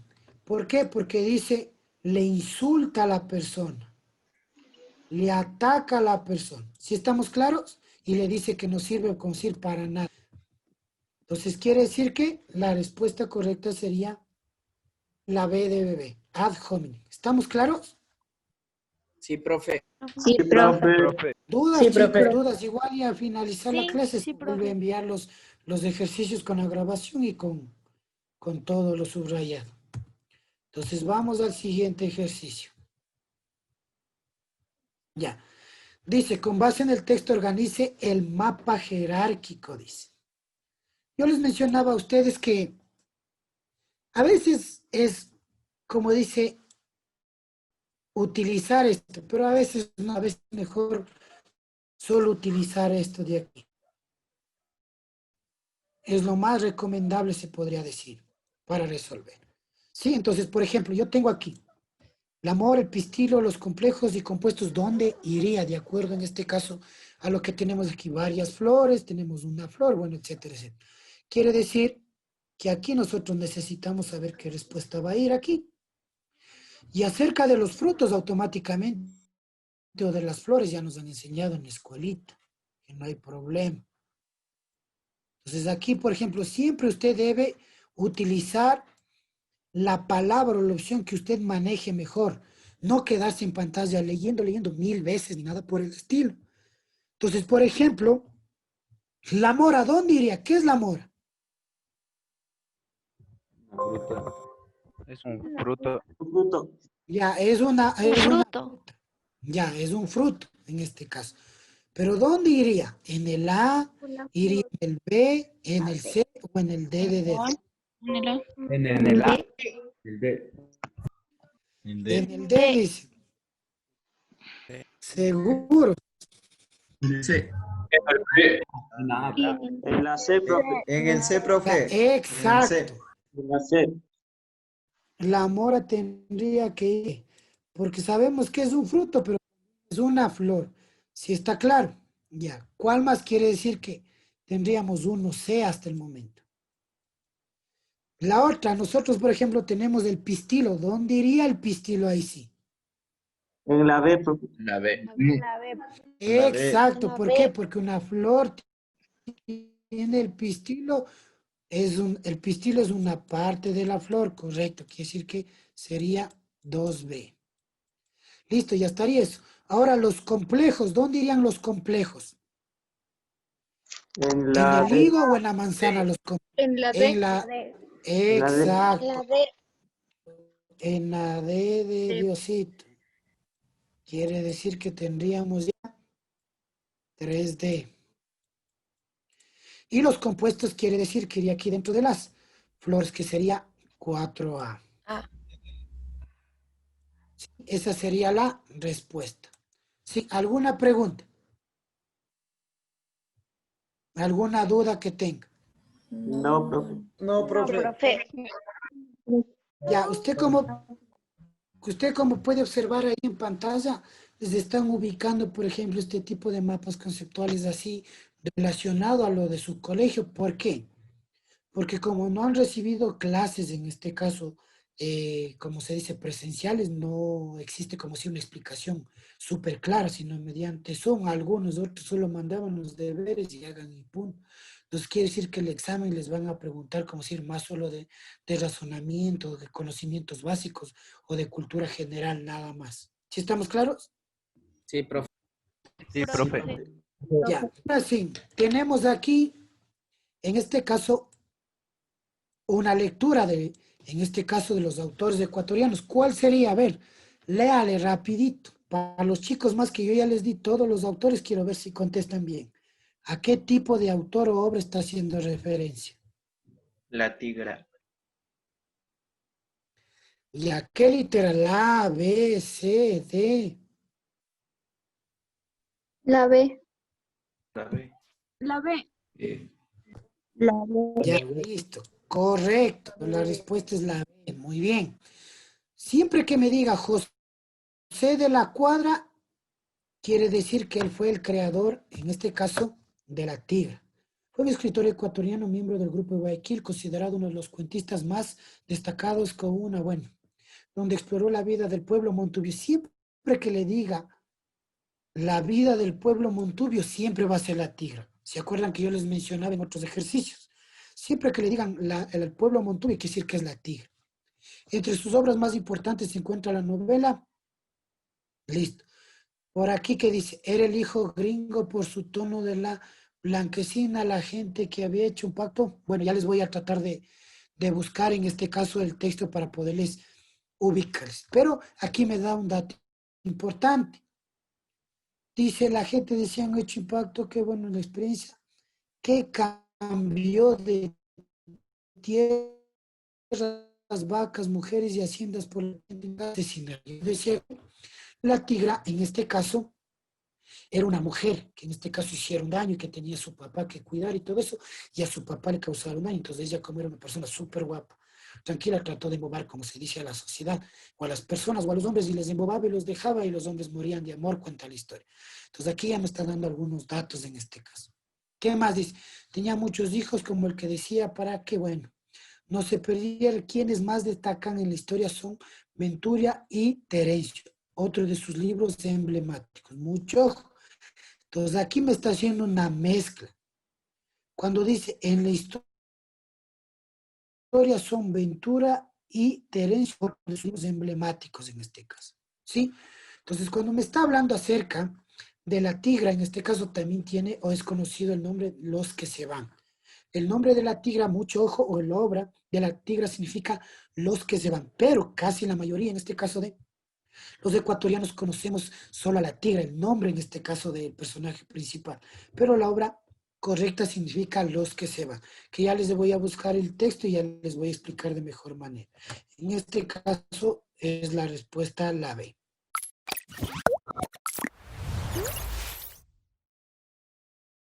¿Por qué? Porque dice, le insulta a la persona, le ataca a la persona. ¿Sí estamos claros? Y le dice que no sirve o conseguir para nada. Entonces quiere decir que la respuesta correcta sería la B de bebé, ad hominem. ¿Estamos claros? Sí, profe. Sí, profe. ¿Dudas, Sí, chicos? profe. ¿Dudas? Igual y al finalizar la Sí, clase sí, se vuelve a profe. enviar los ejercicios con la grabación y con todo lo subrayado. Entonces vamos al siguiente ejercicio. Ya. Dice, con base en el texto organice el mapa jerárquico, dice. Yo les mencionaba a ustedes que a veces es, como dice, utilizar esto, pero a veces no, a veces mejor solo utilizar esto de aquí. Es lo más recomendable, se podría decir, para resolver. Sí, entonces, por ejemplo, yo tengo aquí el amor, el pistilo, los complejos y compuestos, ¿dónde iría? De acuerdo, en este caso, a lo que tenemos aquí, varias flores, tenemos una flor, bueno, etcétera, etcétera. Quiere decir que aquí nosotros necesitamos saber qué respuesta va a ir aquí. Y acerca de los frutos, automáticamente, o de las flores, ya nos han enseñado en la escuelita, que no hay problema. Entonces aquí, por ejemplo, siempre usted debe utilizar la palabra o la opción que usted maneje mejor. No quedarse en pantalla leyendo 1000 veces ni nada por el estilo. Entonces, por ejemplo, la mora, ¿dónde iría? ¿Qué es la mora? Es un fruto. Fruto. Ya, es una Fruto. ya, es un fruto en este caso. Pero ¿dónde iría? ¿En el A, iría en el B, en el C o en el D de dedo? En el A. El D. En el D dice. Seguro. Sí. En la C, profe. En el C, profe. Exacto. En la C. La mora tendría que ir, porque sabemos que es un fruto, pero es una flor. Si está claro, ya. ¿Cuál más quiere decir que tendríamos uno C hasta el momento? La otra, nosotros, por ejemplo, tenemos el pistilo. ¿Dónde iría el pistilo ahí sí? En la B, profe. La B. Exacto. La ¿Por B. qué? Porque una flor tiene el pistilo El pistilo es una parte de la flor, correcto. Quiere decir que sería 2B. Listo, ya estaría eso. Ahora los complejos, ¿dónde irían los complejos? En ¿En la el higo o en la manzana los complejos? En la En D. la... La D. Exacto. La D. En la D de Diosito. Quiere decir que tendríamos ya 3D. Y los compuestos quiere decir que iría aquí dentro de las flores, que sería 4A. Ah. Sí, esa sería la respuesta. ¿Sí? ¿Alguna pregunta? ¿Alguna duda que tenga? No, profe. No, profe. Ya, usted como puede observar ahí en pantalla, les están ubicando, por ejemplo, este tipo de mapas conceptuales así relacionado a lo de su colegio. ¿Por qué? Porque como no han recibido clases, en este caso, como se dice, presenciales, no existe como si una explicación súper clara, sino mediante son algunos, otros solo mandaban los deberes y hagan y punto. Entonces quiere decir que el examen les van a preguntar como decir más solo de razonamiento, de conocimientos básicos o de cultura general, nada más. ¿Sí estamos claros? Sí, profe. Sí, profe. Ya, así, tenemos aquí, en este caso, una lectura en este caso, de los autores ecuatorianos. ¿Cuál sería? A ver, léale rapidito. Para los chicos más que yo ya les di todos los autores, quiero ver si contestan bien. ¿A qué tipo de autor o obra está haciendo referencia? La tigra. ¿Y a qué literal? A, B, C, D. La B. La B. La B. La B. Ya, listo. Correcto. La respuesta es la B. Muy bien. Siempre que me diga José de la Cuadra, quiere decir que él fue el creador, en este caso, de la tigra. Fue un escritor ecuatoriano, miembro del grupo de Guayaquil, considerado uno de los cuentistas más destacados con una, bueno, donde exploró la vida del pueblo montubio. Siempre que le diga la vida del pueblo montubio, siempre va a ser la tigra. ¿Se acuerdan que yo les mencionaba en otros ejercicios? Siempre que le digan el pueblo montubio, quiere decir que es la tigra. Entre sus obras más importantes se encuentra la novela. Listo. Por aquí que dice, era el hijo gringo por su tono de la blanquecina, la gente que había hecho un pacto. Bueno, ya les voy a tratar de buscar en este caso el texto para poderles ubicar. Pero aquí me da un dato importante. Dice, la gente decía han hecho impacto, qué bueno la experiencia, que cambió de tierras, vacas, mujeres y haciendas por la gente. Decía, la tigra, en este caso, era una mujer que en este caso hicieron daño y que tenía a su papá que cuidar y todo eso, y a su papá le causaron daño. Entonces ella, como era una persona súper guapa, tranquila, trató de embobar, como se dice, a la sociedad, o a las personas, o a los hombres, y les embobaba y los dejaba, y los hombres morían de amor, cuenta la historia. Entonces aquí ya me está dando algunos datos en este caso. ¿Qué más dice? Tenía muchos hijos, como el que decía, para que, bueno, no se perdiera. Quienes más destacan en la historia son Venturia y Terencio, otro de sus libros emblemáticos. Mucho ojo. Entonces aquí me está haciendo una mezcla. Cuando dice en la historia son Ventura y Terencio, otro de sus libros emblemáticos en este caso. ¿Sí? Entonces cuando me está hablando acerca de la tigra, en este caso también tiene o es conocido el nombre Los que se van. El nombre de la tigra, mucho ojo, o la obra de la tigra significa los que se van, pero casi la mayoría, en este caso de los ecuatorianos, conocemos solo a la tigra, el nombre en este caso del personaje principal, pero la obra correcta significa los que se van, que ya les voy a buscar el texto y ya les voy a explicar de mejor manera. En este caso es la respuesta la B.